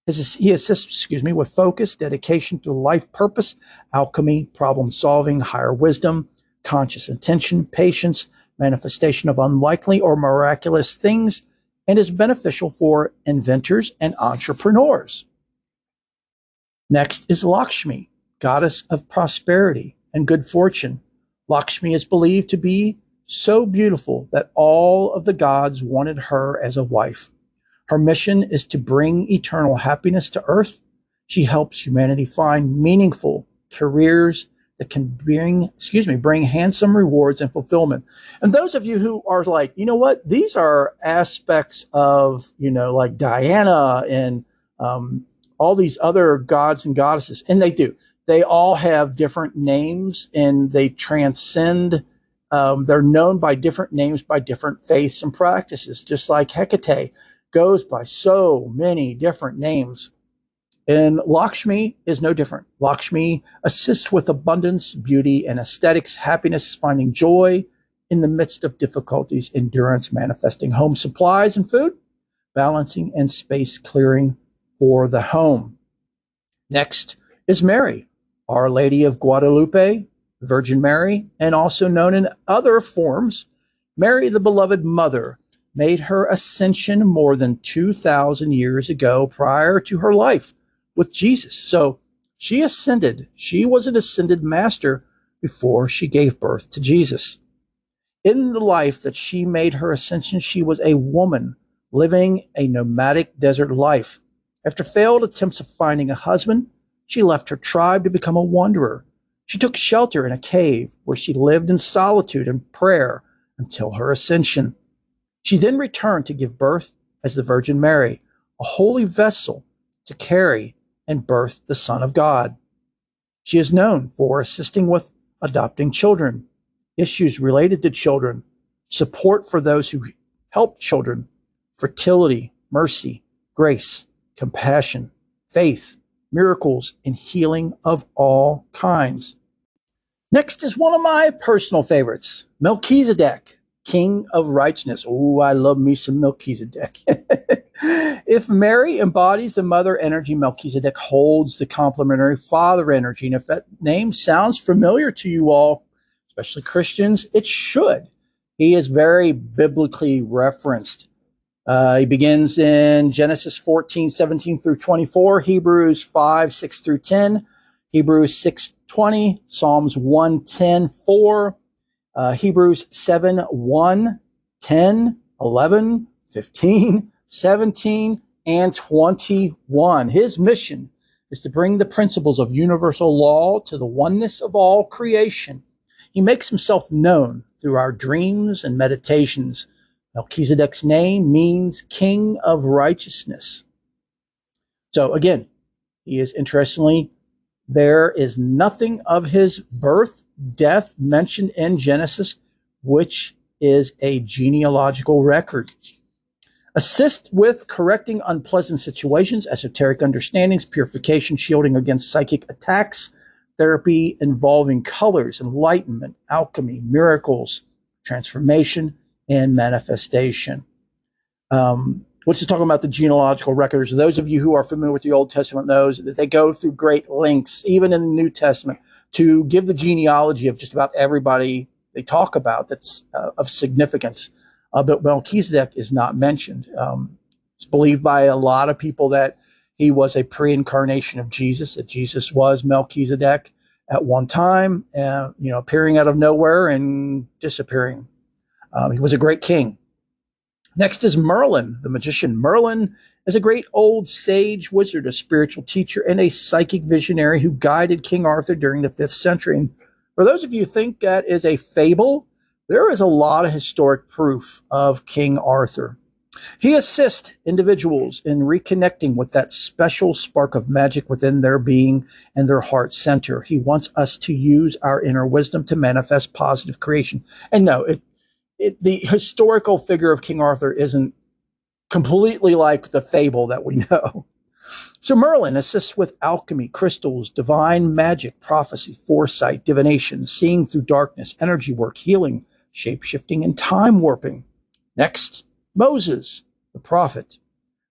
He assists, with focus, dedication to life purpose, alchemy, problem solving, higher wisdom, conscious intention, patience, manifestation of unlikely or miraculous things, and is beneficial for inventors and entrepreneurs. Next is Lakshmi, goddess of prosperity and good fortune. Lakshmi is believed to be so beautiful that all of the gods wanted her as a wife. Her mission is to bring eternal happiness to earth. She helps humanity find meaningful careers that can bring handsome rewards and fulfillment. And those of you who are like, you know what, these are aspects of, like Diana and all these other gods and goddesses, and they do. They all have different names, and they transcend. They're known by different names by different faiths and practices, just like Hecate goes by so many different names. And Lakshmi is no different. Lakshmi assists with abundance, beauty, and aesthetics, happiness, finding joy in the midst of difficulties, endurance, manifesting home supplies and food, balancing and space clearing for the home. Next is Mary, Our Lady of Guadalupe, Virgin Mary, and also known in other forms, Mary the Beloved Mother, made her ascension more than 2,000 years ago prior to her life with Jesus. So she ascended. She was an ascended master before she gave birth to Jesus. In the life that she made her ascension, she was a woman living a nomadic desert life. After failed attempts of finding a husband, she left her tribe to become a wanderer. She took shelter in a cave where she lived in solitude and prayer until her ascension. She then returned to give birth as the Virgin Mary, a holy vessel to carry and birth the Son of God. She is known for assisting with adopting children, issues related to children, support for those who help children, fertility, mercy, grace, compassion, faith, miracles, and healing of all kinds. Next is one of my personal favorites, Melchizedek, King of Righteousness. Oh, I love me some Melchizedek. If Mary embodies the mother energy, Melchizedek holds the complementary father energy. And if that name sounds familiar to you all, especially Christians, it should. He is very biblically referenced. He begins in Genesis 14:17 through 24, Hebrews 5:6 through 10, Hebrews 6:20, Psalms 110:4, Hebrews 7:1, 10, 11, 15, 17, and 21. His mission is to bring the principles of universal law to the oneness of all creation. He makes himself known through our dreams and meditations. Melchizedek's name means King of Righteousness. So again, he is interestingly, there is nothing of his birth, death mentioned in Genesis, which is a genealogical record. Assist with correcting unpleasant situations, esoteric understandings, purification, shielding against psychic attacks, therapy involving colors, enlightenment, alchemy, miracles, transformation, and manifestation. Which is talking about the genealogical records. Those of you who are familiar with the Old Testament knows that they go through great lengths, even in the New Testament, to give the genealogy of just about everybody they talk about that's of significance. But Melchizedek is not mentioned. It's believed by a lot of people that he was a pre-incarnation of Jesus, that Jesus was Melchizedek at one time, appearing out of nowhere and disappearing. He was a great king. Next is Merlin, the magician. Merlin is a great old sage wizard, a spiritual teacher, and a psychic visionary who guided King Arthur during the 5th century. And for those of you who think that is a fable, there is a lot of historic proof of King Arthur. He assists individuals in reconnecting with that special spark of magic within their being and their heart center. He wants us to use our inner wisdom to manifest positive creation. And no, the historical figure of King Arthur isn't completely like the fable that we know. So Merlin assists with alchemy, crystals, divine magic, prophecy, foresight, divination, seeing through darkness, energy work, healing, shape-shifting, and time warping. Next, Moses, the prophet.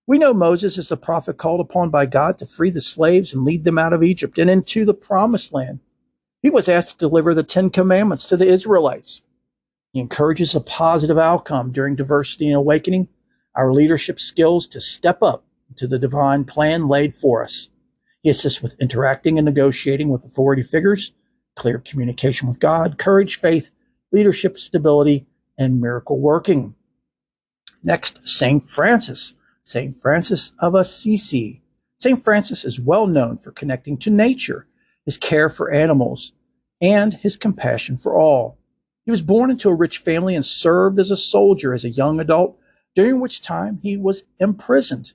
We know Moses is the prophet called upon by God to free the slaves and lead them out of Egypt and into the promised land. He was asked to deliver the 10 commandments to the Israelites. He encourages a positive outcome during diversity and awakening, our leadership skills to step up to the divine plan laid for us. He assists with interacting and negotiating with authority figures, clear communication with God, courage, faith, leadership, stability, and miracle working. Next, St. Francis. St. Francis of Assisi. St. Francis is well known for connecting to nature, his care for animals, and his compassion for all. He was born into a rich family and served as a soldier as a young adult, during which time he was imprisoned.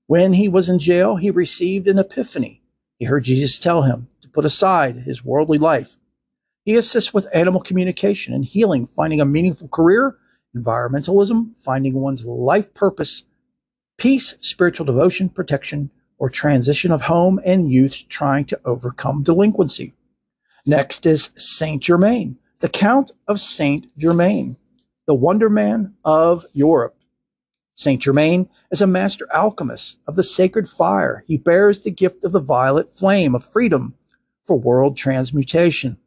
When he was in jail, he received an epiphany. He heard Jesus tell him to put aside his worldly life. He assists with animal communication and healing, finding a meaningful career, environmentalism, finding one's life purpose, peace, spiritual devotion, protection, or transition of home and youth trying to overcome delinquency. Next is Saint Germain, the Count of Saint Germain, the Wonder Man of Europe. Saint Germain is a master alchemist of the sacred fire. He bears the gift of the violet flame of freedom for world transmutation.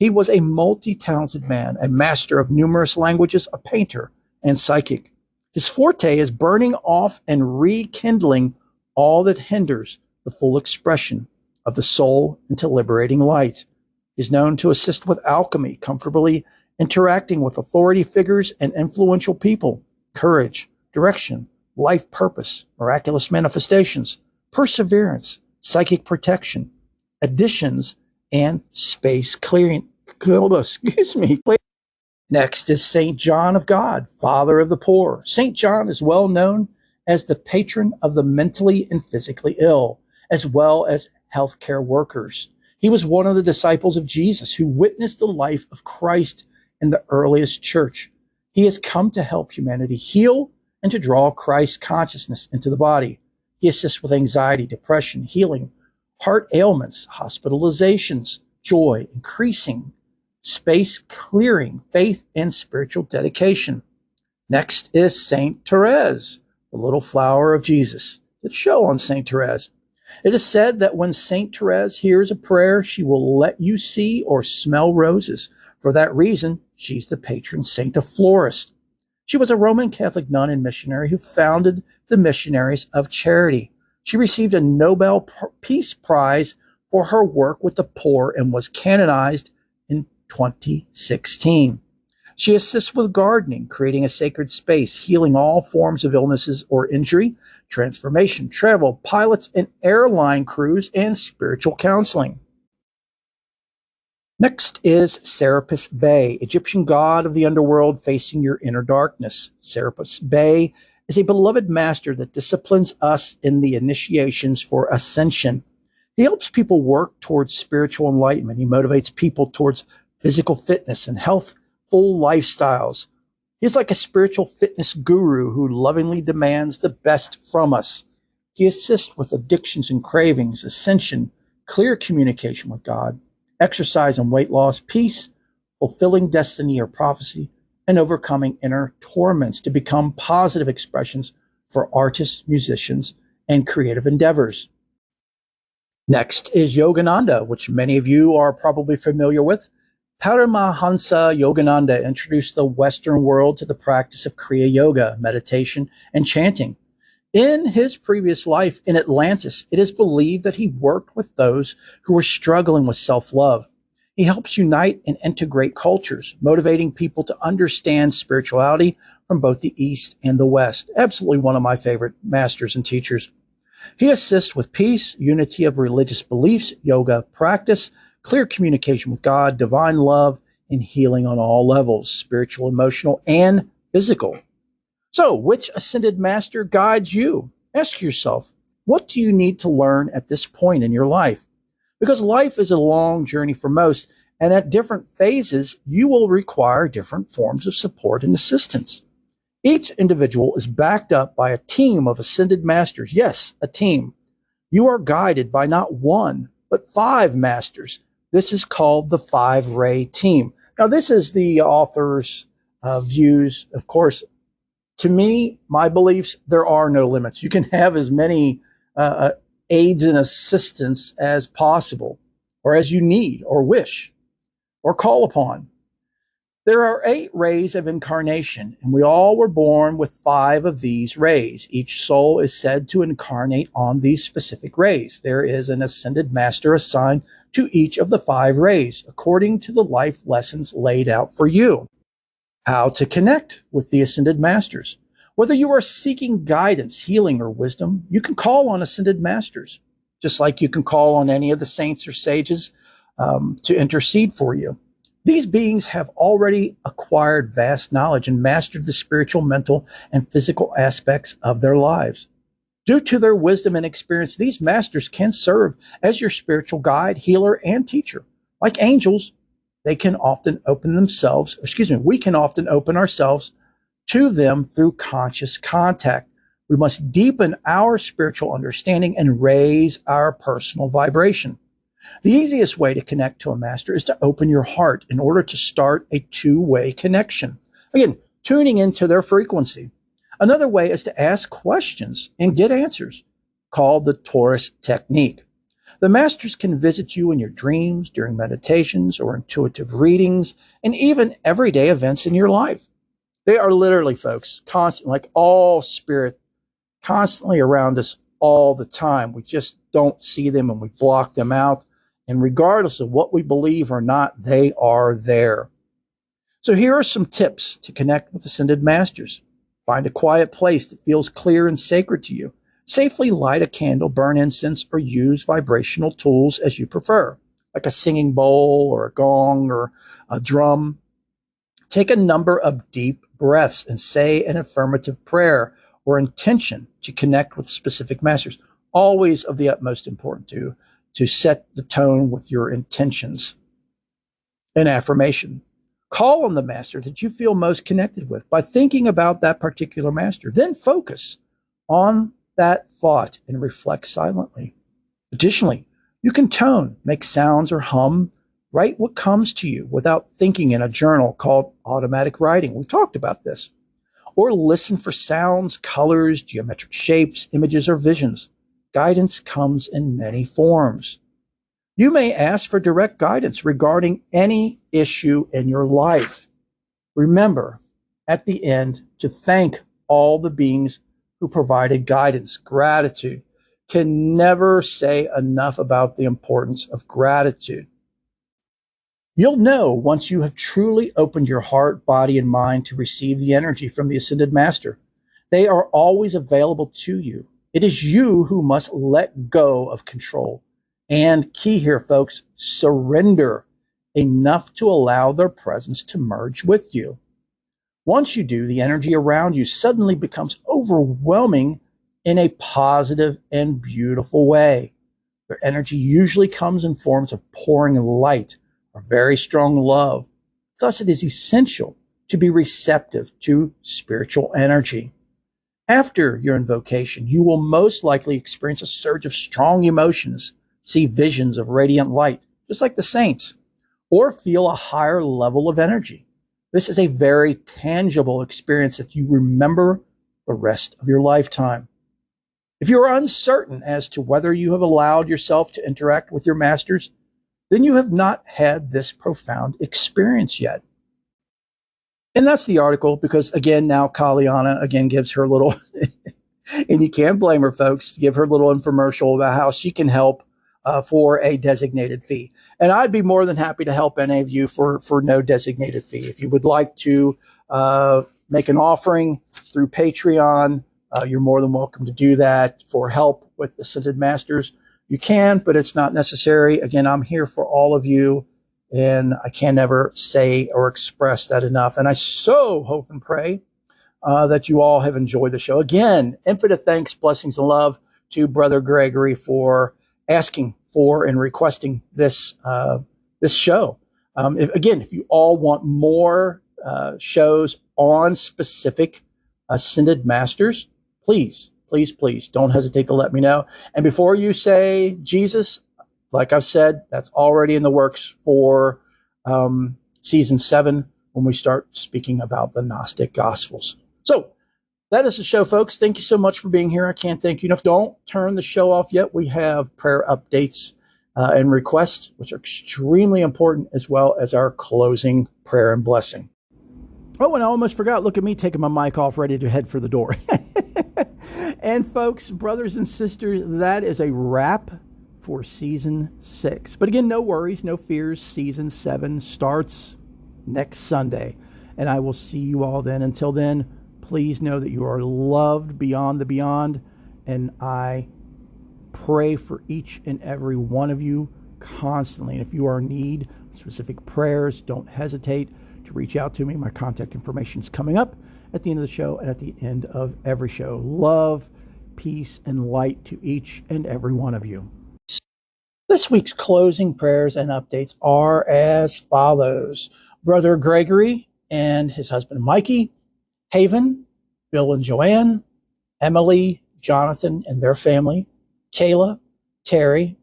He was a multi-talented man, a master of numerous languages, a painter, and psychic. His forte is burning off and rekindling all that hinders the full expression of the soul into liberating light. He is known to assist with alchemy, comfortably interacting with authority figures and influential people, courage, direction, life purpose, miraculous manifestations, perseverance, psychic protection, additions, and space clearing. Excuse me. Next is St. John of God, Father of the Poor. St. John is well known as the patron of the mentally and physically ill, as well as healthcare workers. He was one of the disciples of Jesus who witnessed the life of Christ in the earliest church. He has come to help humanity heal and to draw Christ's consciousness into the body. He assists with anxiety, depression, healing, heart ailments, hospitalizations, joy, increasing, space clearing, faith, and spiritual dedication. Next is Saint Therese, the little flower of Jesus. Let's show on Saint Therese. It is said that when Saint Therese hears a prayer, she will let you see or smell roses. For that reason, she's the patron saint of florists. She was a Roman Catholic nun and missionary who founded the Missionaries of Charity. She received a Nobel Peace Prize for her work with the poor and was canonized in 2016. She assists with gardening, creating a sacred space, healing all forms of illnesses or injury, transformation, travel, pilots and airline crews, and spiritual counseling. Next is Serapis Bey, Egyptian god of the underworld facing your inner darkness. Serapis Bey is a beloved master that disciplines us in the initiations for ascension. He helps people work towards spiritual enlightenment. He motivates people towards physical fitness and healthful lifestyles. He's like a spiritual fitness guru who lovingly demands the best from us. He assists with addictions and cravings, ascension, clear communication with God, exercise and weight loss, peace, fulfilling destiny or prophecy, and overcoming inner torments to become positive expressions for artists, musicians, and creative endeavors. Next is Yogananda, which many of you are probably familiar with. Paramahansa Yogananda introduced the Western world to the practice of Kriya Yoga, meditation, and chanting. In his previous life in Atlantis, it is believed that he worked with those who were struggling with self-love. He helps unite and integrate cultures, motivating people to understand spirituality from both the East and the West. Absolutely one of my favorite masters and teachers. He assists with peace, unity of religious beliefs, yoga practice, clear communication with God, divine love, and healing on all levels, spiritual, emotional, and physical. So, which ascended master guides you? Ask yourself, what do you need to learn at this point in your life? Because life is a long journey for most, and at different phases, you will require different forms of support and assistance. Each individual is backed up by a team of ascended masters. Yes, a team. You are guided by not one, but 5 masters. This is called the 5-ray team. Now, this is the author's views. Of course, to me, my beliefs, there are no limits. You can have as many aids and assistants as possible, or as you need, or wish, or call upon. There are 8 rays of incarnation, and we all were born with 5 of these rays. Each soul is said to incarnate on these specific rays. There is an ascended master assigned to each of the 5 rays, according to the life lessons laid out for you. How to connect with the ascended masters. Whether you are seeking guidance, healing, or wisdom, you can call on ascended masters, just like you can call on any of the saints or sages to intercede for you. These beings have already acquired vast knowledge and mastered the spiritual, mental, and physical aspects of their lives. Due to their wisdom and experience, these masters can serve as your spiritual guide, healer, and teacher. Like angels, they can often open themselves, we can often open ourselves to them through conscious contact. We must deepen our spiritual understanding and raise our personal vibration. The easiest way to connect to a master is to open your heart in order to start a 2-way connection. Again, tuning into their frequency. Another way is to ask questions and get answers, called the Taurus technique. The masters can visit you in your dreams, during meditations or intuitive readings, and even everyday events in your life. They are literally, folks, constant, like all spirit, constantly around us all the time. We just don't see them and we block them out. And regardless of what we believe or not, they are there. So here are some tips to connect with ascended masters. Find a quiet place that feels clear and sacred to you. Safely light a candle, burn incense, or use vibrational tools as you prefer, like a singing bowl or a gong or a drum. Take a number of deep breaths and say an affirmative prayer or intention to connect with specific masters. Always of the utmost importance to set the tone with your intentions. An affirmation. Call on the master that you feel most connected with by thinking about that particular master. Then focus on that thought and reflect silently. Additionally, you can tone, make sounds, or hum. Write what comes to you without thinking in a journal called automatic writing. We talked about this. Or listen for sounds, colors, geometric shapes, images, or visions. Guidance comes in many forms. You may ask for direct guidance regarding any issue in your life. Remember, at the end, to thank all the beings who provided guidance. Gratitude. Can never say enough about the importance of gratitude. You'll know once you have truly opened your heart, body, and mind to receive the energy from the Ascended Master. They are always available to you. It is you who must let go of control. And key here, folks, surrender enough to allow their presence to merge with you. Once you do, the energy around you suddenly becomes overwhelming in a positive and beautiful way. Their energy usually comes in forms of pouring light or very strong love. Thus, it is essential to be receptive to spiritual energy. After your invocation, you will most likely experience a surge of strong emotions, see visions of radiant light, just like the saints, or feel a higher level of energy. This is a very tangible experience that you remember the rest of your lifetime. If you are uncertain as to whether you have allowed yourself to interact with your masters, then you have not had this profound experience yet. And that's the article, because again, now Kaliana again gives her little, and you can't blame her, folks, to give her little infomercial about how she can help for a designated fee. And I'd be more than happy to help any of you for no designated fee. If you would like to make an offering through Patreon, you're more than welcome to do that. For help with the Ascended Masters, you can, but it's not necessary. Again, I'm here for all of you, and I can never say or express that enough. And I so hope and pray that you all have enjoyed the show. Again, infinite thanks, blessings, and love to Brother Gregory for asking for and requesting this show. If you all want more shows on specific Ascended Masters, please don't hesitate to let me know. And before you say Jesus, like I've said, that's already in the works for season 7 when we start speaking about the Gnostic Gospels. So that is the show, folks. Thank you so much for being here. I can't thank you enough. Don't turn the show off yet. We have prayer updates and requests, which are extremely important, as well as our closing prayer and blessing. Oh, and I almost forgot. Look at me taking my mic off, ready to head for the door. And folks, brothers and sisters, that is a wrap for season 6. But again, no worries, no fears. Season 7 starts next Sunday, and I will see you all then. Until then, please know that you are loved beyond the beyond, and I pray for each and every one of you constantly. And if you are in need of specific prayers, don't hesitate to reach out to me. My contact information is coming up at the end of the show and at the end of every show. Love, peace, and light to each and every one of you. This week's closing prayers and updates are as follows. Brother Gregory and his husband Mikey, Haven, Bill and Joanne, Emily, Jonathan and their family, Kayla, Terry,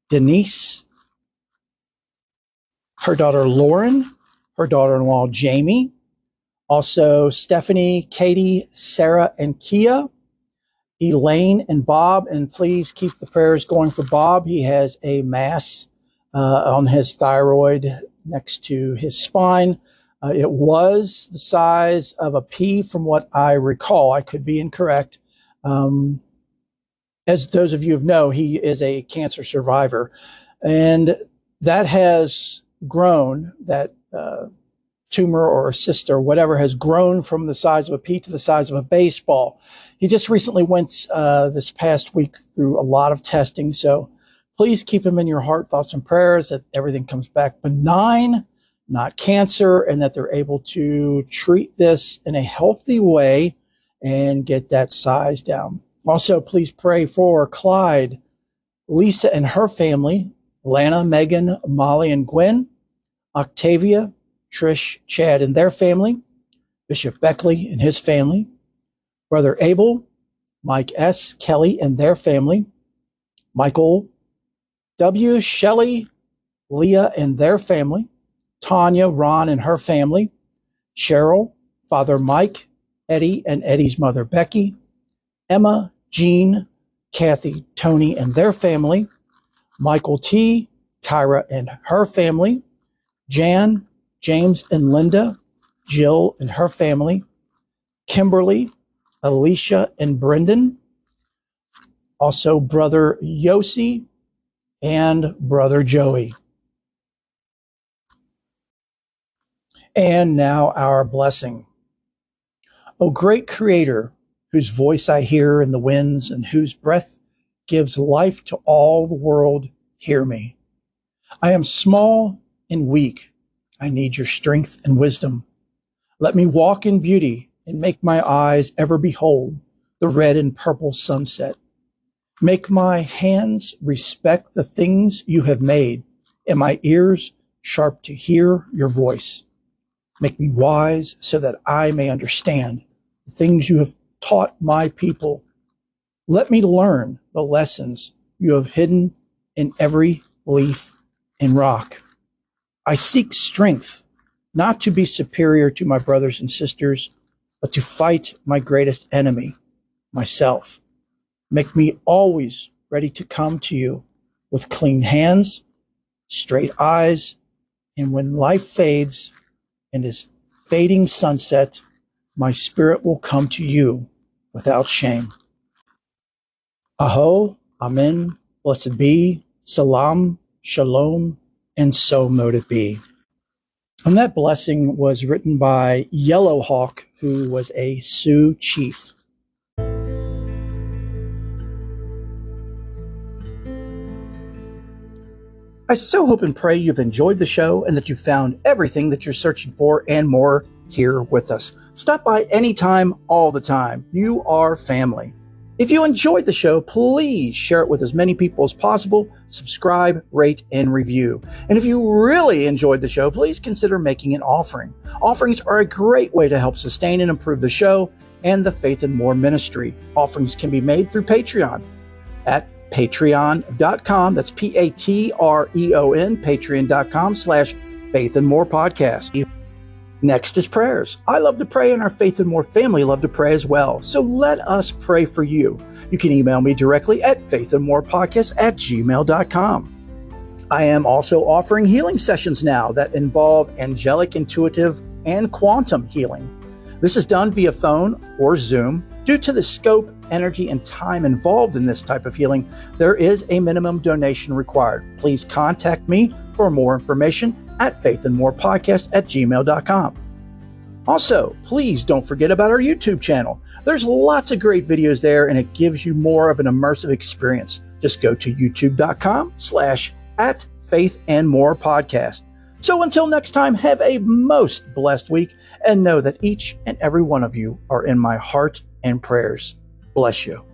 Denise, her daughter Lauren, her daughter-in-law Jamie, also Stephanie, Katie, Sarah, and Kia, Elaine and Bob. And please keep the prayers going for Bob. He has a mass on his thyroid next to his spine. It was the size of a pea from what I recall. I could be incorrect. As those of you know, he is a cancer survivor. And that has grown, that tumor or cyst or whatever has grown from the size of a pea to the size of a baseball. He just recently went this past week through a lot of testing. So please keep him in your heart, thoughts, and prayers that everything comes back benign, not cancer, and that they're able to treat this in a healthy way and get that size down. Also, please pray for Clyde, Lisa and her family, Lana, Megan, Molly, and Gwen, Octavia, Trish, Chad, and their family, Bishop Beckley and his family, Brother Abel, Mike S. Kelly and their family, Michael W. Shelley, Leah and their family, Tanya, Ron and her family, Cheryl, Father Mike, Eddie and Eddie's mother Becky, Emma, Jean, Kathy, Tony and their family, Michael T., Kyra and her family, Jan, James and Linda, Jill and her family, Kimberly, Alicia and Brendan, also Brother Yossi and Brother Joey. And now our blessing. O great Creator, whose voice I hear in the winds and whose breath gives life to all the world, hear me. I am small and weak. I need your strength and wisdom. Let me walk in beauty and make my eyes ever behold the red and purple sunset. Make my hands respect the things you have made and my ears sharp to hear your voice. Make me wise so that I may understand the things you have taught my people. Let me learn the lessons you have hidden in every leaf and rock. I seek strength, not to be superior to my brothers and sisters, but to fight my greatest enemy, myself. Make me always ready to come to you with clean hands, straight eyes, and when life fades and is fading sunset, my spirit will come to you without shame. Aho, Amen, blessed be, Salam, Shalom, and so mote it be. And that blessing was written by Yellow Hawk, who was a Sioux chief. I so hope and pray you've enjoyed the show and that you found everything that you're searching for and more here with us. Stop by anytime, all the time. You are family. If you enjoyed the show, please share it with as many people as possible. Subscribe, rate, and review. And if you really enjoyed the show, please consider making an offering. Offerings are a great way to help sustain and improve the show and the Faith and More ministry. Offerings can be made through Patreon at patreon.com. That's Patreon, patreon.com/Faith and More podcast. Next is prayers. I love to pray and our Faith and More family love to pray as well. So let us pray for you. You can email me directly at faithandmorepodcast@gmail.com. I am also offering healing sessions now that involve angelic, intuitive, and quantum healing. This is done via phone or Zoom. Due to the scope, energy, and time involved in this type of healing, there is a minimum donation required. Please contact me for more information at faithandmorepodcast@gmail.com. Also, please don't forget about our YouTube channel. There's lots of great videos there, and it gives you more of an immersive experience. Just go to youtube.com/@faithandmorepodcast. So until next time, have a most blessed week and know that each and every one of you are in my heart and prayers. Bless you.